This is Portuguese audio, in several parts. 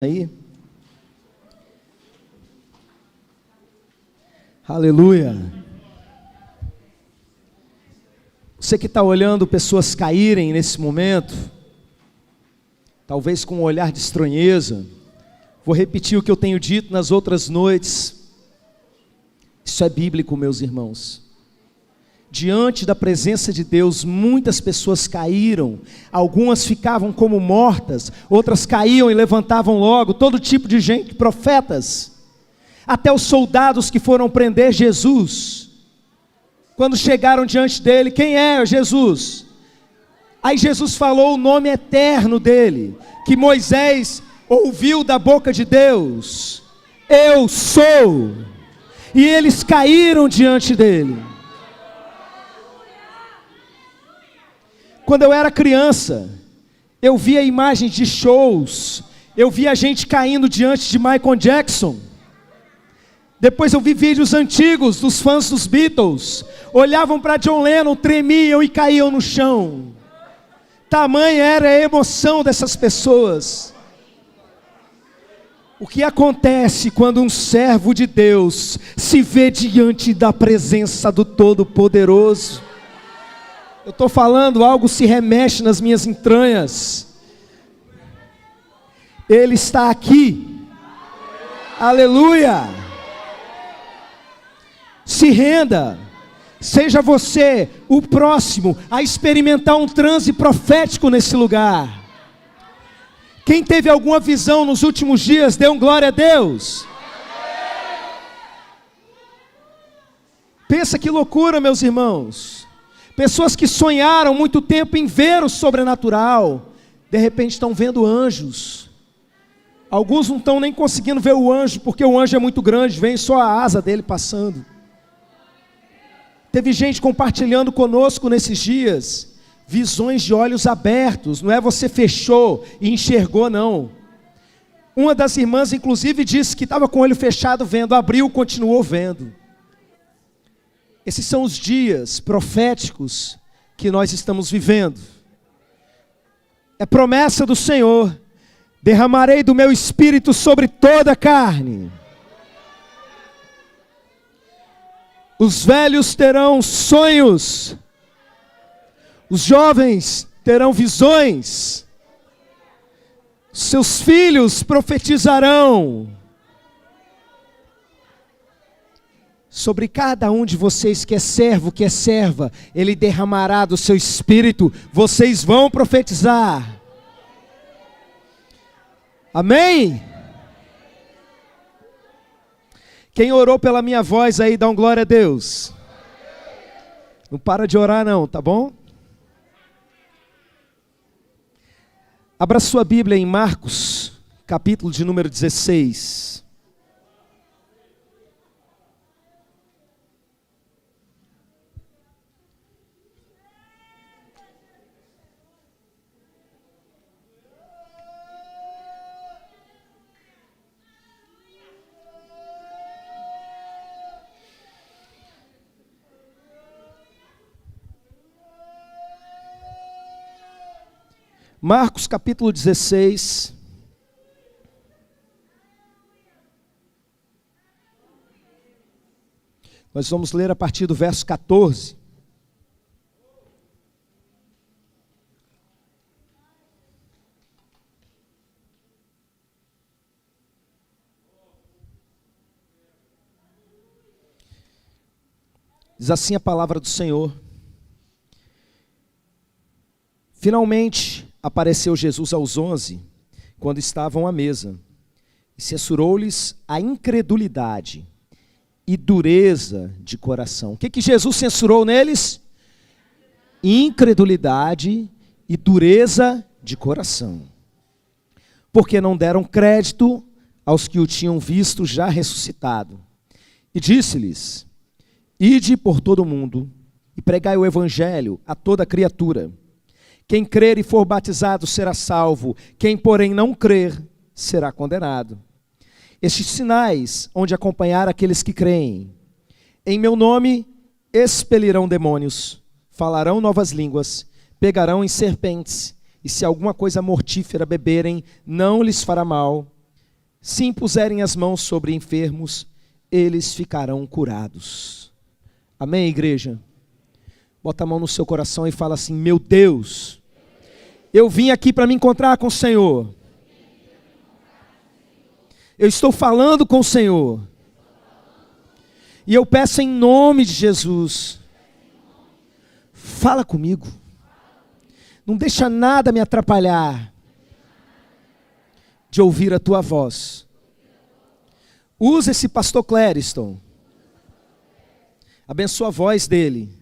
Aí. Aleluia. Você que está olhando pessoas caírem nesse momento, talvez com um olhar de estranheza, vou repetir o que eu tenho dito nas outras noites. Isso é bíblico, meus irmãos. Diante da presença de Deus, muitas pessoas caíram, algumas ficavam como mortas, outras caíam e levantavam logo, todo tipo de gente, profetas, até os soldados que foram prender Jesus, quando chegaram diante dele, quem é Jesus? Aí Jesus falou o nome eterno dele, que Moisés ouviu da boca de Deus, eu sou, e eles caíram diante dele. Quando eu era criança, eu via imagens de shows, eu via gente caindo diante de Michael Jackson. Depois eu vi vídeos antigos dos fãs dos Beatles, olhavam para John Lennon, tremiam e caíam no chão. Tamanha era a emoção dessas pessoas. O que acontece quando um servo de Deus se vê diante da presença do Todo-Poderoso? Eu estou falando, algo se remexe nas minhas entranhas. Ele está aqui. Aleluia. Se renda. Seja você o próximo a experimentar um transe profético nesse lugar. Quem teve alguma visão nos últimos dias, dê um glória a Deus. Pensa que loucura, meus irmãos. Pessoas que sonharam muito tempo em ver o sobrenatural, de repente estão vendo anjos. Alguns não estão nem conseguindo ver o anjo, porque o anjo é muito grande, vem só a asa dele passando. Teve gente compartilhando conosco nesses dias, visões de olhos abertos, não é você fechou e enxergou não. Uma das irmãs inclusive disse que estava com o olho fechado vendo, abriu, continuou vendo. Esses são os dias proféticos que nós estamos vivendo. É promessa do Senhor: derramarei do meu espírito sobre toda a carne. Os velhos terão sonhos, os jovens terão visões, seus filhos profetizarão. Sobre cada um de vocês que é servo, que é serva, Ele derramará do seu espírito, vocês vão profetizar. Amém? Quem orou pela minha voz aí, dá um glória a Deus. Não para de orar não, tá bom? Abra sua Bíblia em Marcos, capítulo de número 16. Marcos capítulo 16, nós vamos ler a partir do verso 14. Diz assim a palavra do Senhor: finalmente apareceu Jesus aos 11, quando estavam à mesa, e censurou-lhes a incredulidade e dureza de coração. O que Jesus censurou neles? Incredulidade e dureza de coração. Porque não deram crédito aos que o tinham visto já ressuscitado. E disse-lhes: ide por todo o mundo e pregai o evangelho a toda criatura. Quem crer e for batizado será salvo, quem porém não crer será condenado. Estes sinais hão de acompanhar aqueles que creem. Em meu nome expelirão demônios, falarão novas línguas, pegarão em serpentes, e se alguma coisa mortífera beberem, não lhes fará mal. se impuserem as mãos sobre enfermos, eles ficarão curados. Amém, igreja? Bota a mão no seu coração e fala assim: meu Deus, eu vim aqui para me encontrar com o Senhor. Eu estou falando com o Senhor. E eu peço em nome de Jesus, fala comigo. Não deixa nada me atrapalhar de ouvir a tua voz. Usa esse pastor Clériston. Abençoa a voz dele.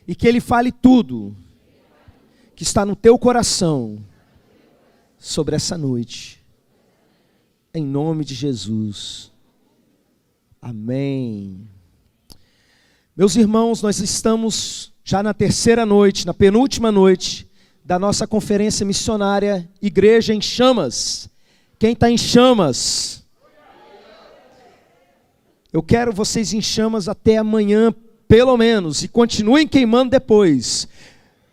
E que ele fale tudo que está no teu coração sobre essa noite. Em nome de Jesus. Amém. Meus irmãos, nós estamos já na terceira noite, na penúltima noite da nossa conferência missionária Igreja em Chamas. Quem está em chamas? Eu quero vocês em chamas até amanhã, pelo menos, e continuem queimando depois.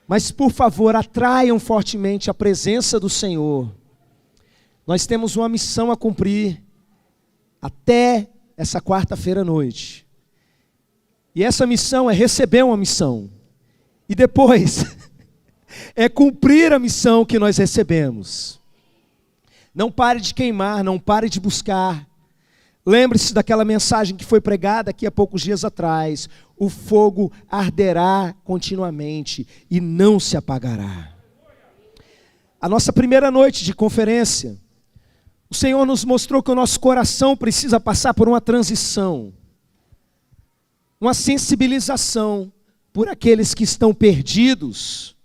Mas, por favor, atraiam fortemente a presença do Senhor. Nós temos uma missão a cumprir até essa quarta-feira à noite. E essa missão é receber uma missão. E depois é cumprir a missão que nós recebemos. Não pare de queimar, não pare de buscar. Lembre-se daquela mensagem que foi pregada aqui há poucos dias atrás. O fogo arderá continuamente e não se apagará. A nossa primeira noite de conferência, o Senhor nos mostrou que o nosso coração precisa passar por uma transição. Uma sensibilização por aqueles que estão perdidos.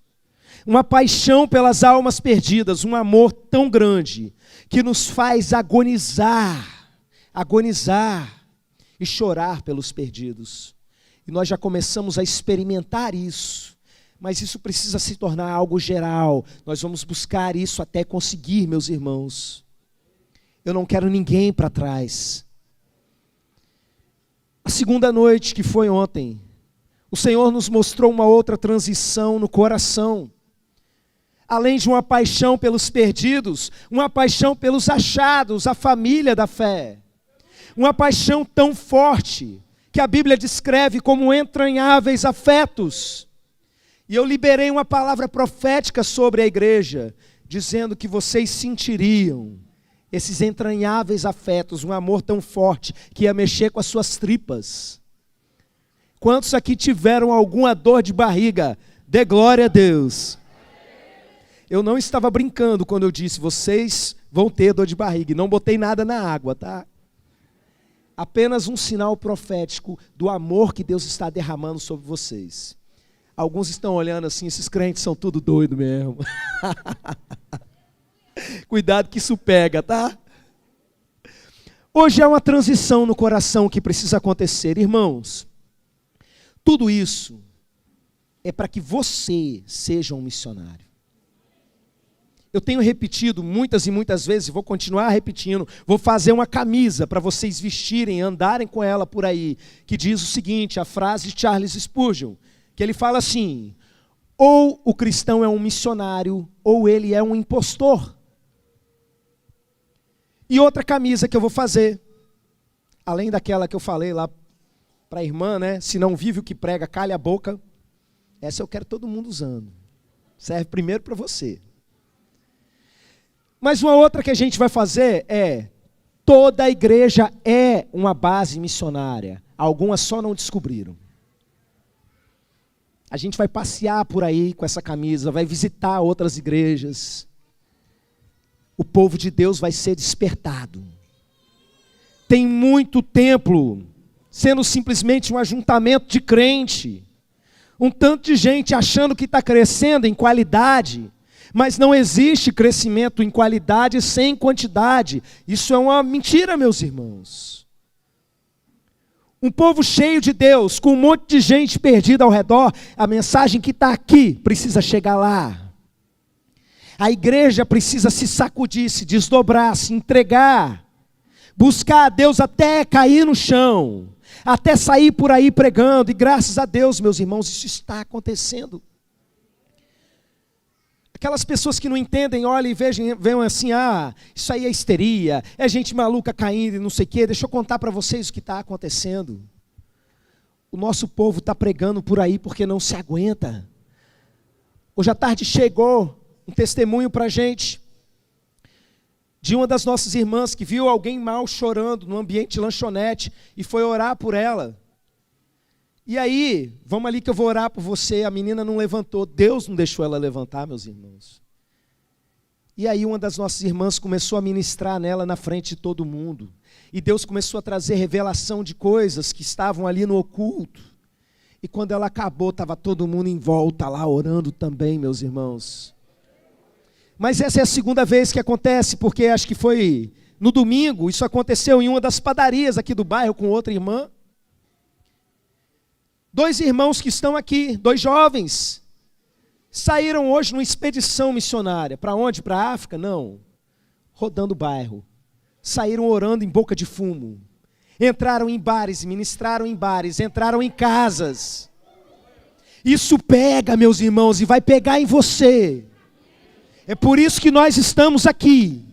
Uma paixão pelas almas perdidas, um amor tão grande que nos faz agonizar e chorar pelos perdidos. E nós já começamos a experimentar isso, mas isso precisa se tornar algo geral. Nós vamos buscar isso até conseguir, meus irmãos. Eu não quero ninguém para trás. A segunda noite, que foi ontem, o Senhor nos mostrou uma outra transição no coração. Além de uma paixão pelos perdidos, uma paixão pelos achados, a família da fé. Uma paixão tão forte que a Bíblia descreve como entranháveis afetos. E eu liberei uma palavra profética sobre a igreja, dizendo que vocês sentiriam esses entranháveis afetos, um amor tão forte que ia mexer com as suas tripas. Quantos aqui tiveram alguma dor de barriga? Dê glória a Deus. Eu não estava brincando quando eu disse, vocês vão ter dor de barriga. E não botei nada na água, tá? Apenas um sinal profético do amor que Deus está derramando sobre vocês. Alguns estão olhando assim, esses crentes são tudo doido mesmo. Cuidado que isso pega, tá? Hoje é uma transição no coração que precisa acontecer. Irmãos, tudo isso é para que você seja um missionário. Eu tenho repetido muitas e muitas vezes, vou continuar repetindo, vou fazer uma camisa para vocês vestirem, andarem com ela por aí, que diz o seguinte, a frase de Charles Spurgeon, que ele fala assim, ou o cristão é um missionário, ou ele é um impostor. E outra camisa que eu vou fazer, além daquela que eu falei lá para a irmã, né? Se não vive o que prega, calha a boca. Essa eu quero todo mundo usando. Serve primeiro para você. Mas uma outra que a gente vai fazer é, toda a igreja é uma base missionária. Algumas só não descobriram. A gente vai passear por aí com essa camisa, vai visitar outras igrejas. O povo de Deus vai ser despertado. Tem muito templo sendo simplesmente um ajuntamento de crente. Um tanto de gente achando que está crescendo em qualidade, mas não existe crescimento em qualidade sem quantidade. Isso é uma mentira, meus irmãos. Um povo cheio de Deus, com um monte de gente perdida ao redor, a mensagem que está aqui precisa chegar lá. A igreja precisa se sacudir, se desdobrar, se entregar, buscar a Deus até cair no chão, até sair por aí pregando, e graças a Deus, meus irmãos, isso está acontecendo. Aquelas pessoas que não entendem, olham e veem assim, isso aí é histeria, é gente maluca caindo e não sei o quê. Deixa eu contar para vocês o que está acontecendo. O nosso povo está pregando por aí porque não se aguenta. Hoje à tarde chegou um testemunho para a gente, de uma das nossas irmãs que viu alguém mal chorando no ambiente de lanchonete e foi orar por ela. E aí, vamos ali que eu vou orar por você. A menina não levantou, Deus não deixou ela levantar, meus irmãos. E aí uma das nossas irmãs começou a ministrar nela na frente de todo mundo. E Deus começou a trazer revelação de coisas que estavam ali no oculto. E quando ela acabou, estava todo mundo em volta lá orando também, meus irmãos. Mas essa é a segunda vez que acontece, porque acho que foi no domingo, isso aconteceu em uma das padarias aqui do bairro com outra irmã. 2 irmãos que estão aqui, 2 jovens, saíram hoje numa expedição missionária. Para onde? Para a África? Não. Rodando o bairro. Saíram orando em boca de fumo. Entraram em bares, ministraram em bares, entraram em casas. Isso pega, meus irmãos, e vai pegar em você. É por isso que nós estamos aqui.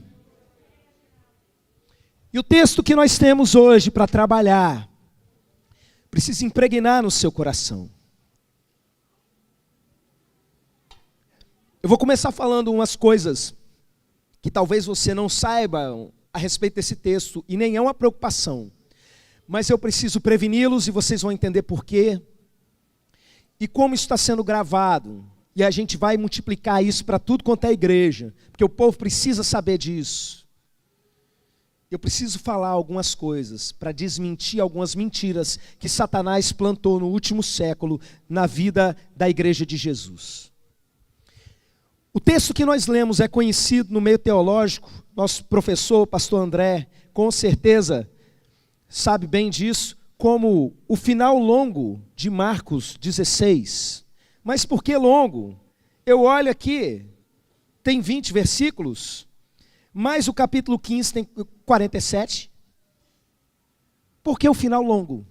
E o texto que nós temos hoje para trabalhar precisa impregnar no seu coração. Eu vou começar falando umas coisas que talvez você não saiba a respeito desse texto, e nem é uma preocupação, mas eu preciso preveni-los e vocês vão entender por quê, e como isso está sendo gravado, e a gente vai multiplicar isso para tudo quanto é igreja, porque o povo precisa saber disso. Eu preciso falar algumas coisas para desmentir algumas mentiras que Satanás plantou no último século na vida da igreja de Jesus. O texto que nós lemos é conhecido no meio teológico. Nosso professor, pastor André, com certeza sabe bem disso, como o final longo de Marcos 16. Mas por que longo? Eu olho aqui, tem 20 versículos, mas o capítulo 15 tem 47. Por que o final longo?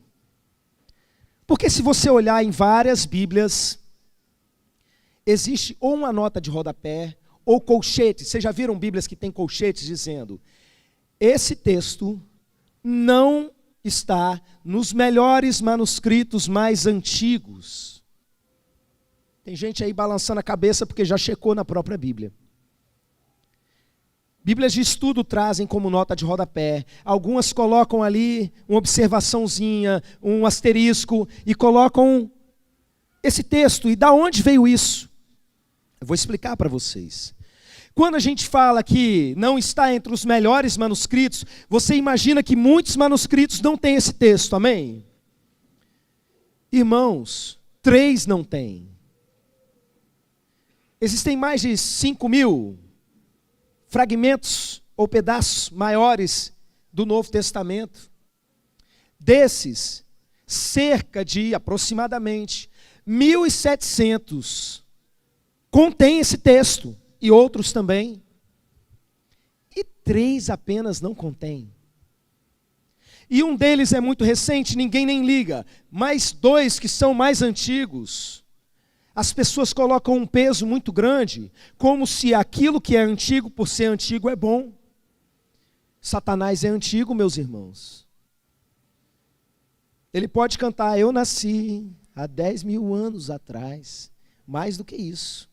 Porque se você olhar em várias Bíblias, existe ou uma nota de rodapé, ou colchete. Vocês já viram Bíblias que tem colchetes dizendo: esse texto não está nos melhores manuscritos mais antigos. Tem gente aí balançando a cabeça porque já checou na própria Bíblia. Bíblias de estudo trazem como nota de rodapé. Algumas colocam ali uma observaçãozinha, um asterisco, e colocam esse texto. E da onde veio isso? Eu vou explicar para vocês. Quando a gente fala que não está entre os melhores manuscritos, você imagina que muitos manuscritos não têm esse texto, amém? Irmãos, 3 não têm. Existem mais de 5.000 fragmentos ou pedaços maiores do Novo Testamento. Desses, cerca de aproximadamente 1.700 contém esse texto, e outros também. E 3 apenas não contém. E um deles é muito recente, ninguém nem liga, mas 2 que são mais antigos, as pessoas colocam um peso muito grande, como se aquilo que é antigo, por ser antigo, é bom. Satanás é antigo, meus irmãos. Ele pode cantar: eu nasci há 10.000 anos atrás. Mais do que isso.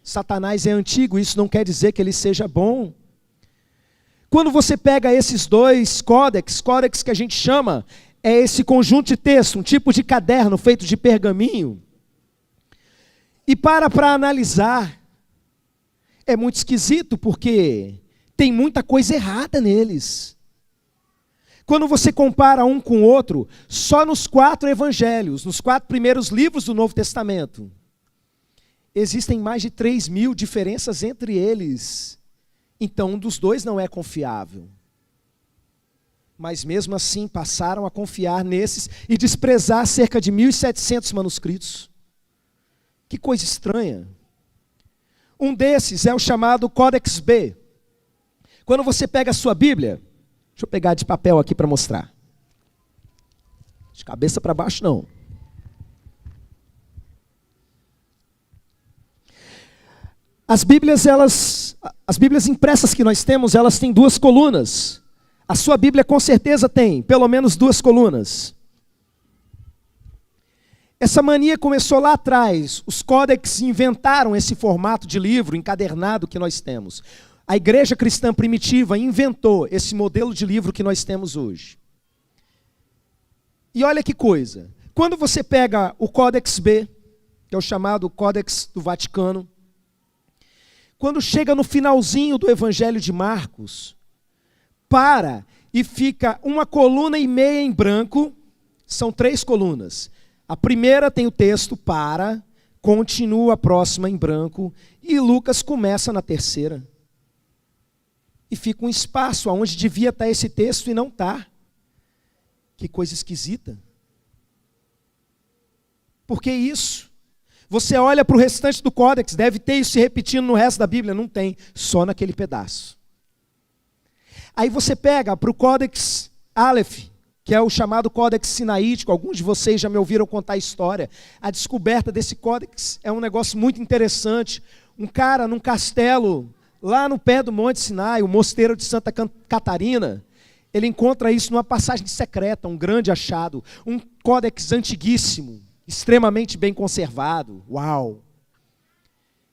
Satanás é antigo, isso não quer dizer que ele seja bom. Quando você pega esses 2 códex que a gente chama, é esse conjunto de texto, um tipo de caderno feito de pergaminho. E para analisar, é muito esquisito, porque tem muita coisa errada neles. Quando você compara um com o outro, só nos 4 evangelhos, nos 4 primeiros livros do Novo Testamento, existem mais de 3.000 diferenças entre eles. Então, um dos 2 não é confiável. Mas mesmo assim passaram a confiar nesses e desprezar cerca de 1.700 manuscritos. Que coisa estranha. Um desses é o chamado Códex B. Quando você pega a sua Bíblia, deixa eu pegar de papel aqui para mostrar. De cabeça para baixo não. As Bíblias impressas que nós temos, elas têm duas colunas. A sua Bíblia com certeza tem, pelo menos duas colunas. Essa mania começou lá atrás. Os códex inventaram esse formato de livro encadernado que nós temos. A igreja cristã primitiva inventou esse modelo de livro que nós temos hoje. E olha que coisa. Quando você pega o Códex B, que é o chamado Códex do Vaticano, quando chega no finalzinho do Evangelho de Marcos, para e fica 1,5 coluna em branco, são 3 colunas. A primeira tem o texto para, continua a próxima em branco, e Lucas começa na terceira. E fica um espaço onde devia estar esse texto e não está. Que coisa esquisita. Por que isso? Você olha para o restante do códex, deve ter isso se repetindo no resto da Bíblia. Não tem, só naquele pedaço. Aí você pega para o Códex Aleph, que é o chamado Códex Sinaítico. Alguns de vocês já me ouviram contar a história. A descoberta desse códex é um negócio muito interessante. Um cara num castelo, lá no pé do Monte Sinai, o mosteiro de Santa Catarina, ele encontra isso numa passagem secreta, um grande achado. Um códex antiguíssimo, extremamente bem conservado. Uau!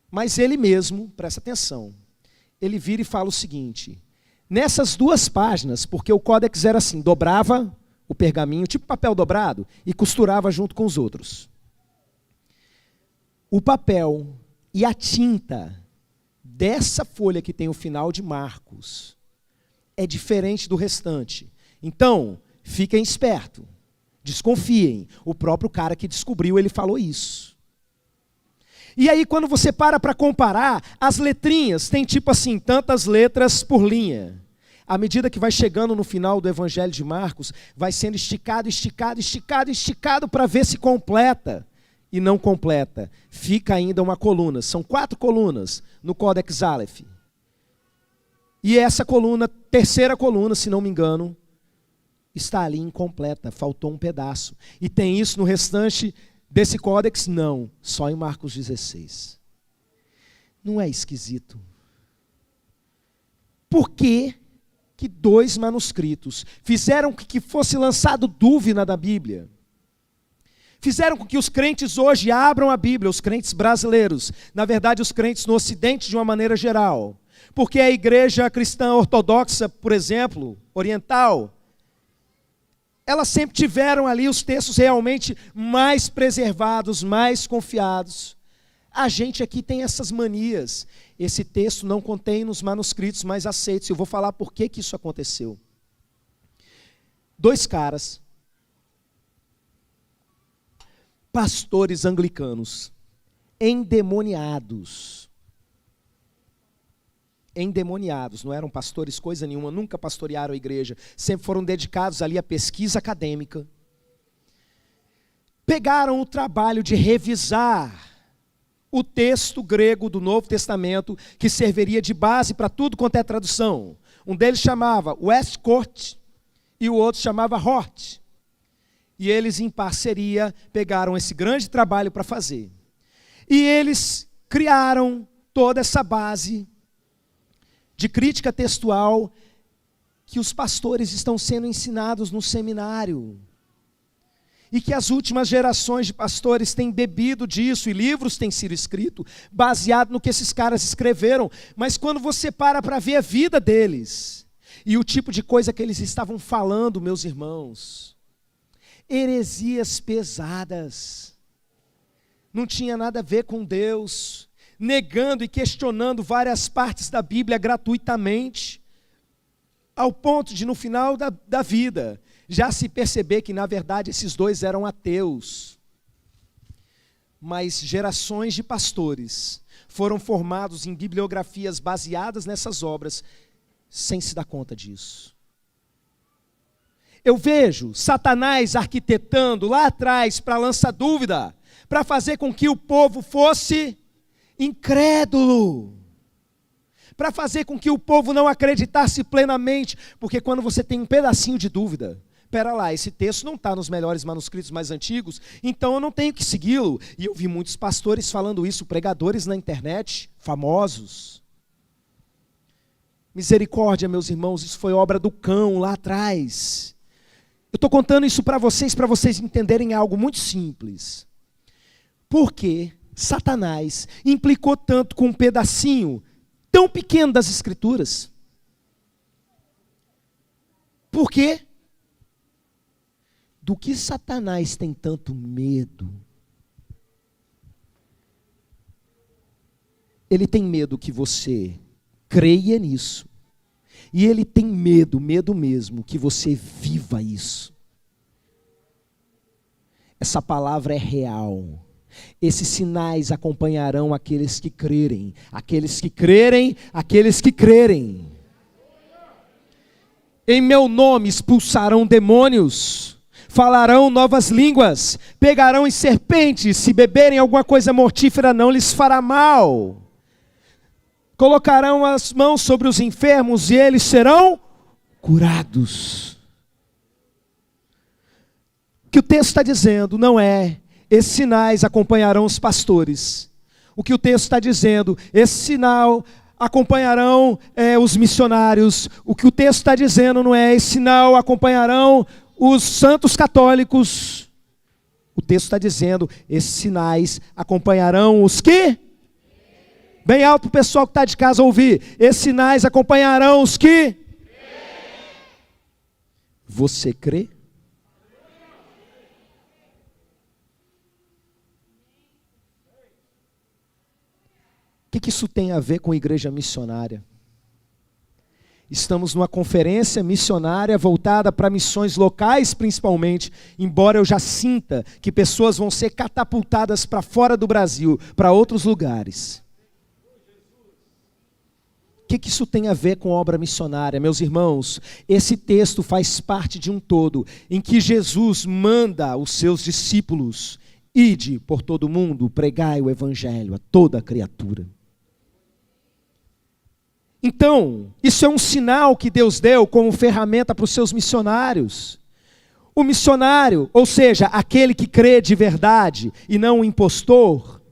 Mas ele mesmo, presta atenção, ele vira e fala o seguinte: nessas 2 páginas, porque o códex era assim, dobrava o pergaminho, tipo papel dobrado, e costurava junto com os outros. O papel e a tinta dessa folha que tem o final de Marcos é diferente do restante. Então, fiquem espertos, desconfiem. O próprio cara que descobriu, ele falou isso. E aí, quando você para comparar, as letrinhas têm tipo assim, tantas letras por linha. À medida que vai chegando no final do Evangelho de Marcos, vai sendo esticado para ver se completa. E não completa. Fica ainda uma coluna. São 4 colunas no Códex Aleph. E essa coluna, terceira coluna, se não me engano, está ali incompleta. Faltou um pedaço. E tem isso no restante desse códex? Não. Só em Marcos 16. Não é esquisito? Por que 2 manuscritos fizeram com que fosse lançado dúvida na Bíblia? Fizeram com que os crentes hoje abram a Bíblia, os crentes brasileiros, na verdade os crentes no Ocidente de uma maneira geral. Porque a igreja cristã ortodoxa, por exemplo, oriental, elas sempre tiveram ali os textos realmente mais preservados, mais confiados. A gente aqui tem essas manias. Esse texto não contém nos manuscritos mais aceitos. Eu vou falar por que isso aconteceu. 2 caras, pastores anglicanos, endemoniados, não eram pastores coisa nenhuma, nunca pastorearam a igreja, sempre foram dedicados ali à pesquisa acadêmica. Pegaram o trabalho de revisar o texto grego do Novo Testamento, que serviria de base para tudo quanto é tradução. Um deles chamava Westcott e o outro chamava Hort. E eles, em parceria, pegaram esse grande trabalho para fazer. E eles criaram toda essa base de crítica textual que os pastores estão sendo ensinados no seminário. E que as últimas gerações de pastores têm bebido disso, e livros têm sido escritos, baseado no que esses caras escreveram. Mas quando você para ver a vida deles, e o tipo de coisa que eles estavam falando, meus irmãos, heresias pesadas, não tinha nada a ver com Deus, negando e questionando várias partes da Bíblia gratuitamente, ao ponto de no final da vida, já se perceber que na verdade esses 2 eram ateus. Mas gerações de pastores foram formados em bibliografias baseadas nessas obras, sem se dar conta disso. Eu vejo Satanás arquitetando lá atrás para lançar dúvida, para fazer com que o povo fosse incrédulo, para fazer com que o povo não acreditasse plenamente, porque quando você tem um pedacinho de dúvida, pera lá, esse texto não está nos melhores manuscritos mais antigos, então eu não tenho que segui-lo. E eu vi muitos pastores falando isso, pregadores na internet, famosos. Misericórdia, meus irmãos, isso foi obra do cão lá atrás. Eu estou contando isso para vocês entenderem algo muito simples. Por que Satanás implicou tanto com um pedacinho tão pequeno das Escrituras? Por quê? Do que Satanás tem tanto medo? Ele tem medo que você creia nisso. E ele tem medo mesmo, que você viva isso. Essa palavra é real. Esses sinais acompanharão aqueles que crerem. Aqueles que crerem, aqueles que crerem. Em meu nome expulsarão demônios, falarão novas línguas, pegarão em serpentes, se beberem alguma coisa mortífera não lhes fará mal. Colocarão as mãos sobre os enfermos e eles serão curados. O que o texto está dizendo não é, esses sinais acompanharão os pastores. O que o texto está dizendo, esse sinal acompanharão os missionários. O que o texto está dizendo não é, esse sinal acompanharão os santos católicos. O texto está dizendo, esses sinais acompanharão os que? Bem alto para o pessoal que está de casa ouvir. Esses sinais acompanharão os que? Você crê? O que isso tem a ver com igreja missionária? Estamos numa conferência missionária voltada para missões locais principalmente, embora eu já sinta que pessoas vão ser catapultadas para fora do Brasil, para outros lugares. O que isso tem a ver com obra missionária? Meus irmãos, esse texto faz parte de um todo, em que Jesus manda os seus discípulos, ide por todo mundo, pregai o evangelho a toda criatura. Então, isso é um sinal que Deus deu como ferramenta para os seus missionários. O missionário, ou seja, aquele que crê de verdade e não o impostor,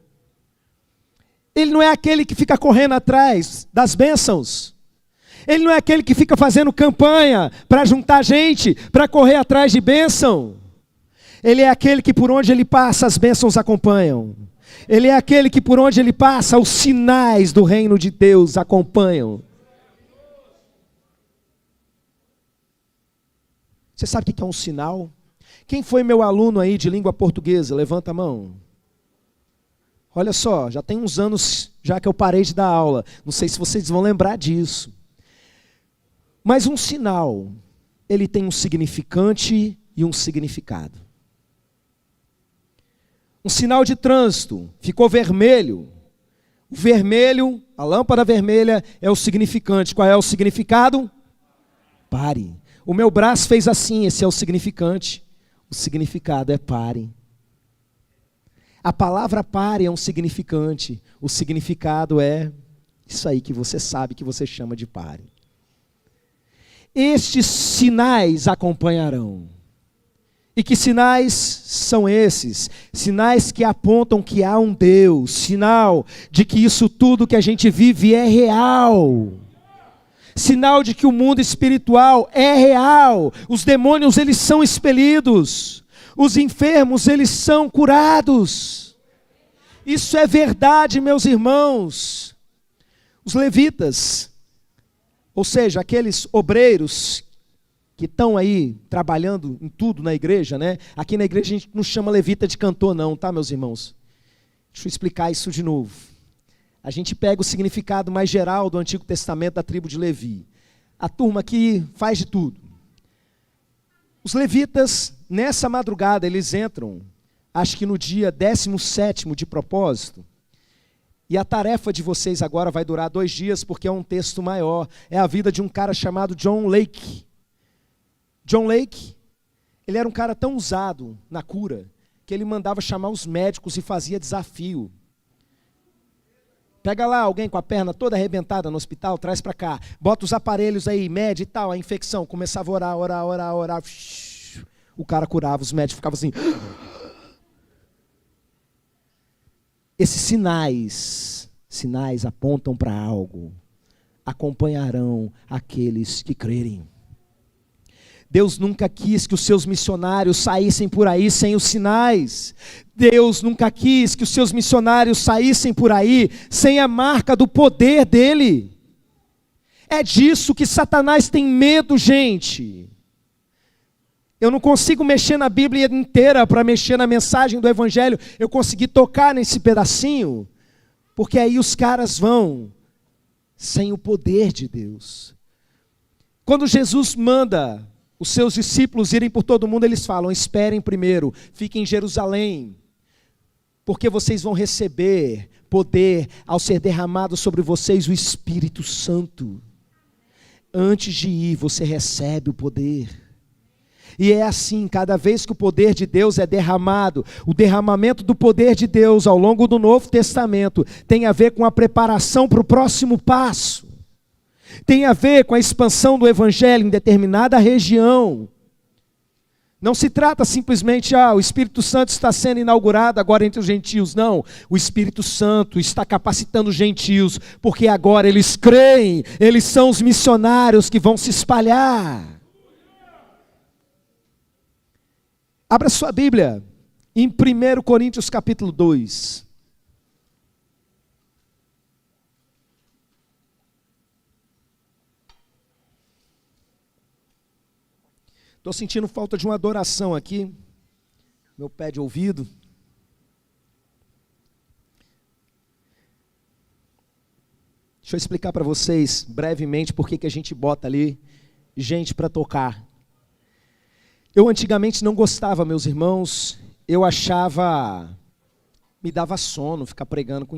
ele não é aquele que fica correndo atrás das bênçãos. Ele não é aquele que fica fazendo campanha para juntar gente, para correr atrás de bênção. Ele é aquele que por onde ele passa as bênçãos acompanham. Ele é aquele que por onde ele passa os sinais do reino de Deus acompanham. Você sabe o que é um sinal? Quem foi meu aluno aí de língua portuguesa? Levanta a mão. Olha só, já tem uns anos já que eu parei de dar aula. Não sei se vocês vão lembrar disso. Mas um sinal, ele tem um significante e um significado. Um sinal de trânsito, ficou vermelho. O vermelho, a lâmpada vermelha é o significante. Qual é o significado? Pare. O meu braço fez assim, esse é o significante. O significado é pare. A palavra pare é um significante. O significado é isso aí que você sabe, que você chama de pare. Estes sinais acompanharão. E que sinais são esses? Sinais que apontam que há um Deus, sinal de que isso tudo que a gente vive é real. Sinal de que o mundo espiritual é real. Os demônios, eles são expelidos. Os enfermos, eles são curados. Isso é verdade, meus irmãos. Os levitas, ou seja, aqueles obreiros que estão aí trabalhando em tudo na igreja, né? Aqui na igreja a gente não chama levita de cantor não, tá, meus irmãos? Deixa eu explicar isso de novo. A gente pega o significado mais geral do Antigo Testamento da tribo de Levi. A turma aqui faz de tudo. Os levitas, nessa madrugada, eles entram, acho que no dia 17º de propósito, e a tarefa de vocês agora vai durar 2 dias, porque é um texto maior. É a vida de um cara chamado John Lake. John Lake, ele era um cara tão usado na cura, que ele mandava chamar os médicos e fazia desafio. Pega lá alguém com a perna toda arrebentada no hospital, traz para cá. Bota os aparelhos aí, mede e tal, a infecção. Começava a orar. o cara curava, os médicos ficavam assim. Esses sinais apontam para algo, acompanharão aqueles que crerem. Deus nunca quis que os seus missionários saíssem por aí sem os sinais. Deus nunca quis que os seus missionários saíssem por aí sem a marca do poder dele. É disso que Satanás tem medo, gente. Eu não consigo mexer na Bíblia inteira para mexer na mensagem do Evangelho. Eu consegui tocar nesse pedacinho, porque aí os caras vão sem o poder de Deus. Quando Jesus manda os seus discípulos irem por todo mundo, eles falam: esperem primeiro, fiquem em Jerusalém, porque vocês vão receber poder ao ser derramado sobre vocês o Espírito Santo. Antes de ir, você recebe o poder. E é assim, cada vez que o poder de Deus é derramado, o derramamento do poder de Deus ao longo do Novo Testamento tem a ver com a preparação para o próximo passo. Tem a ver com a expansão do Evangelho em determinada região. Não se trata simplesmente, o Espírito Santo está sendo inaugurado agora entre os gentios. Não, o Espírito Santo está capacitando os gentios, porque agora eles creem, eles são os missionários que vão se espalhar. Abra sua Bíblia em 1 Coríntios capítulo 2. Estou sentindo falta de uma adoração aqui, meu pé de ouvido. Deixa eu explicar para vocês brevemente por que a gente bota ali gente para tocar. Eu antigamente não gostava, meus irmãos, eu achava, me dava sono ficar pregando com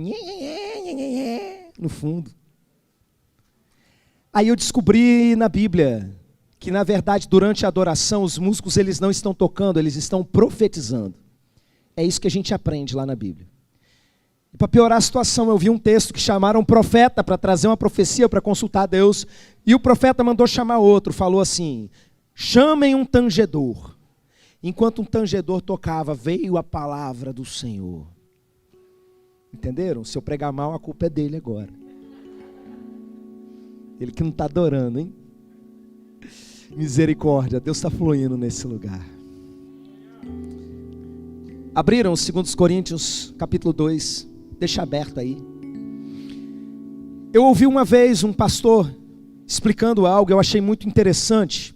no fundo. Aí eu descobri na Bíblia que na verdade durante a adoração os músicos eles não estão tocando, eles estão profetizando. É isso que a gente aprende lá na Bíblia. E para piorar a situação, eu vi um texto que chamaram um profeta para trazer uma profecia para consultar a Deus, e o profeta mandou chamar outro, falou assim: chamem um tangedor. Enquanto um tangedor tocava, veio a palavra do Senhor. Entenderam? Se eu pregar mal, a culpa é dele agora. Ele que não está adorando, hein? Misericórdia, Deus está fluindo nesse lugar. Abriram 2 Coríntios, capítulo 2, deixa aberto aí. Eu ouvi uma vez um pastor explicando algo, eu achei muito interessante,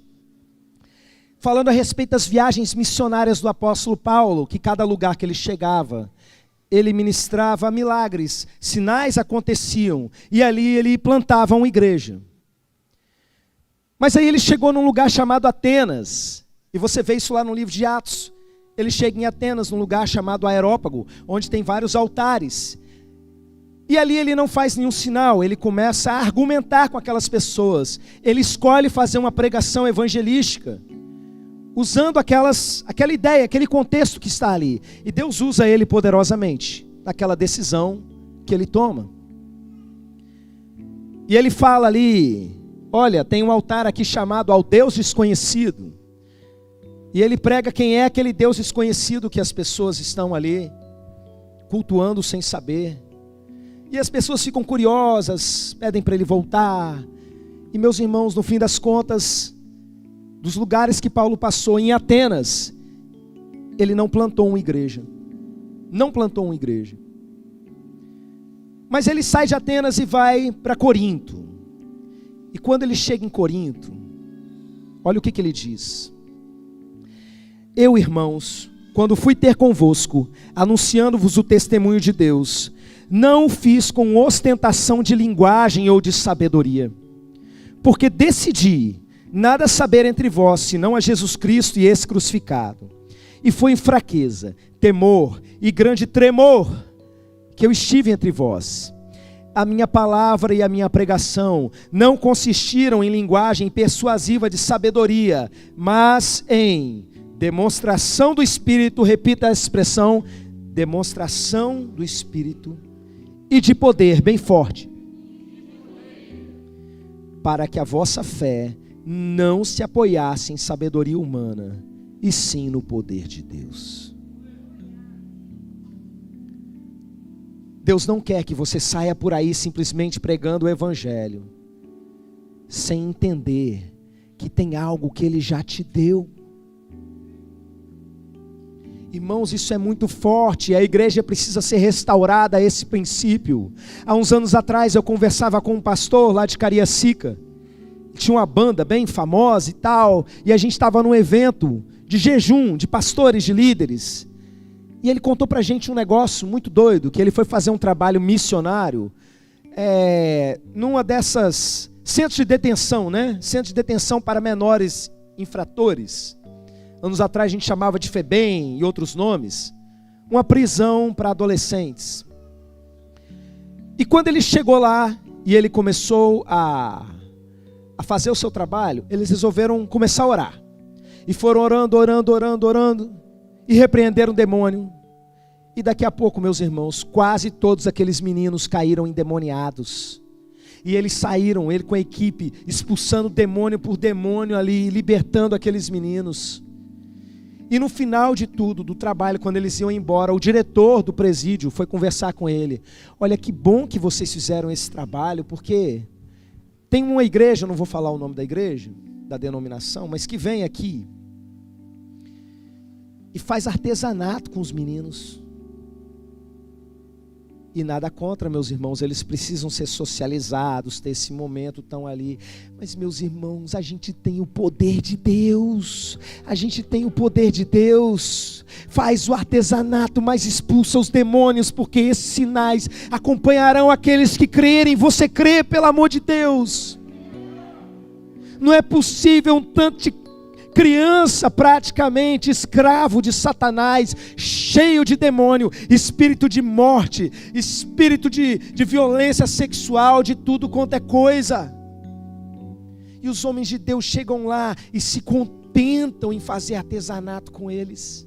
falando a respeito das viagens missionárias do apóstolo Paulo, que cada lugar que ele chegava, ele ministrava milagres, sinais aconteciam, e ali ele plantava uma igreja. Mas aí ele chegou num lugar chamado Atenas, e você vê isso lá no livro de Atos. Ele chega em Atenas, num lugar chamado Aerópago, onde tem vários altares. E ali ele não faz nenhum sinal, ele começa a argumentar com aquelas pessoas. Ele escolhe fazer uma pregação evangelística, usando aquela ideia, aquele contexto que está ali. E Deus usa ele poderosamente, naquela decisão que ele toma. E ele fala ali: olha, tem um altar aqui chamado ao Deus desconhecido. E ele prega quem é aquele Deus desconhecido que as pessoas estão ali cultuando sem saber. E as pessoas ficam curiosas, pedem para ele voltar. E meus irmãos, no fim das contas, dos lugares que Paulo passou em Atenas, ele não plantou uma igreja. Não plantou uma igreja. Mas ele sai de Atenas e vai para Corinto. E quando ele chega em Corinto, olha o que ele diz: eu, irmãos, quando fui ter convosco, anunciando-vos o testemunho de Deus, não o fiz com ostentação de linguagem ou de sabedoria, porque decidi nada saber entre vós, senão a Jesus Cristo e esse crucificado. E foi em fraqueza, temor e grande tremor que eu estive entre vós. A minha palavra e a minha pregação não consistiram em linguagem persuasiva de sabedoria, mas em demonstração do Espírito, repita a expressão, demonstração do Espírito, e de poder, bem forte, para que a vossa fé não se apoiasse em sabedoria humana, e sim no poder de Deus. Deus não quer que você saia por aí simplesmente pregando o evangelho, sem entender que tem algo que Ele já te deu. Irmãos, isso é muito forte, a igreja precisa ser restaurada a esse princípio. Há uns anos atrás eu conversava com um pastor lá de Cariacica, tinha uma banda bem famosa e tal, e a gente estava num evento de jejum, de pastores, de líderes, e ele contou pra gente um negócio muito doido, que ele foi fazer um trabalho missionário, numa dessas centros de detenção, né? Centros de detenção para menores infratores. Anos atrás a gente chamava de FEBEM e outros nomes. Uma prisão para adolescentes. E quando ele chegou lá e ele começou a fazer o seu trabalho, eles resolveram começar a orar. E foram orando, e repreenderam o demônio. E daqui a pouco, meus irmãos, quase todos aqueles meninos caíram endemoniados. E eles saíram, ele com a equipe, expulsando demônio por demônio ali, libertando aqueles meninos. E no final de tudo, do trabalho, quando eles iam embora, o diretor do presídio foi conversar com ele. Olha, que bom que vocês fizeram esse trabalho, porque tem uma igreja, não vou falar o nome da igreja, da denominação, mas que vem aqui e faz artesanato com os meninos. E nada contra, meus irmãos, eles precisam ser socializados, ter esse momento, estão ali. Mas, meus irmãos, a gente tem o poder de Deus. A gente tem o poder de Deus. Faz o artesanato, mas expulsa os demônios, porque esses sinais acompanharão aqueles que crerem. Você crê, pelo amor de Deus. Não é possível um tanto de criança praticamente escravo de Satanás, cheio de demônio, espírito de morte, espírito de violência sexual, de tudo quanto é coisa. E os homens de Deus chegam lá e se contentam em fazer artesanato com eles.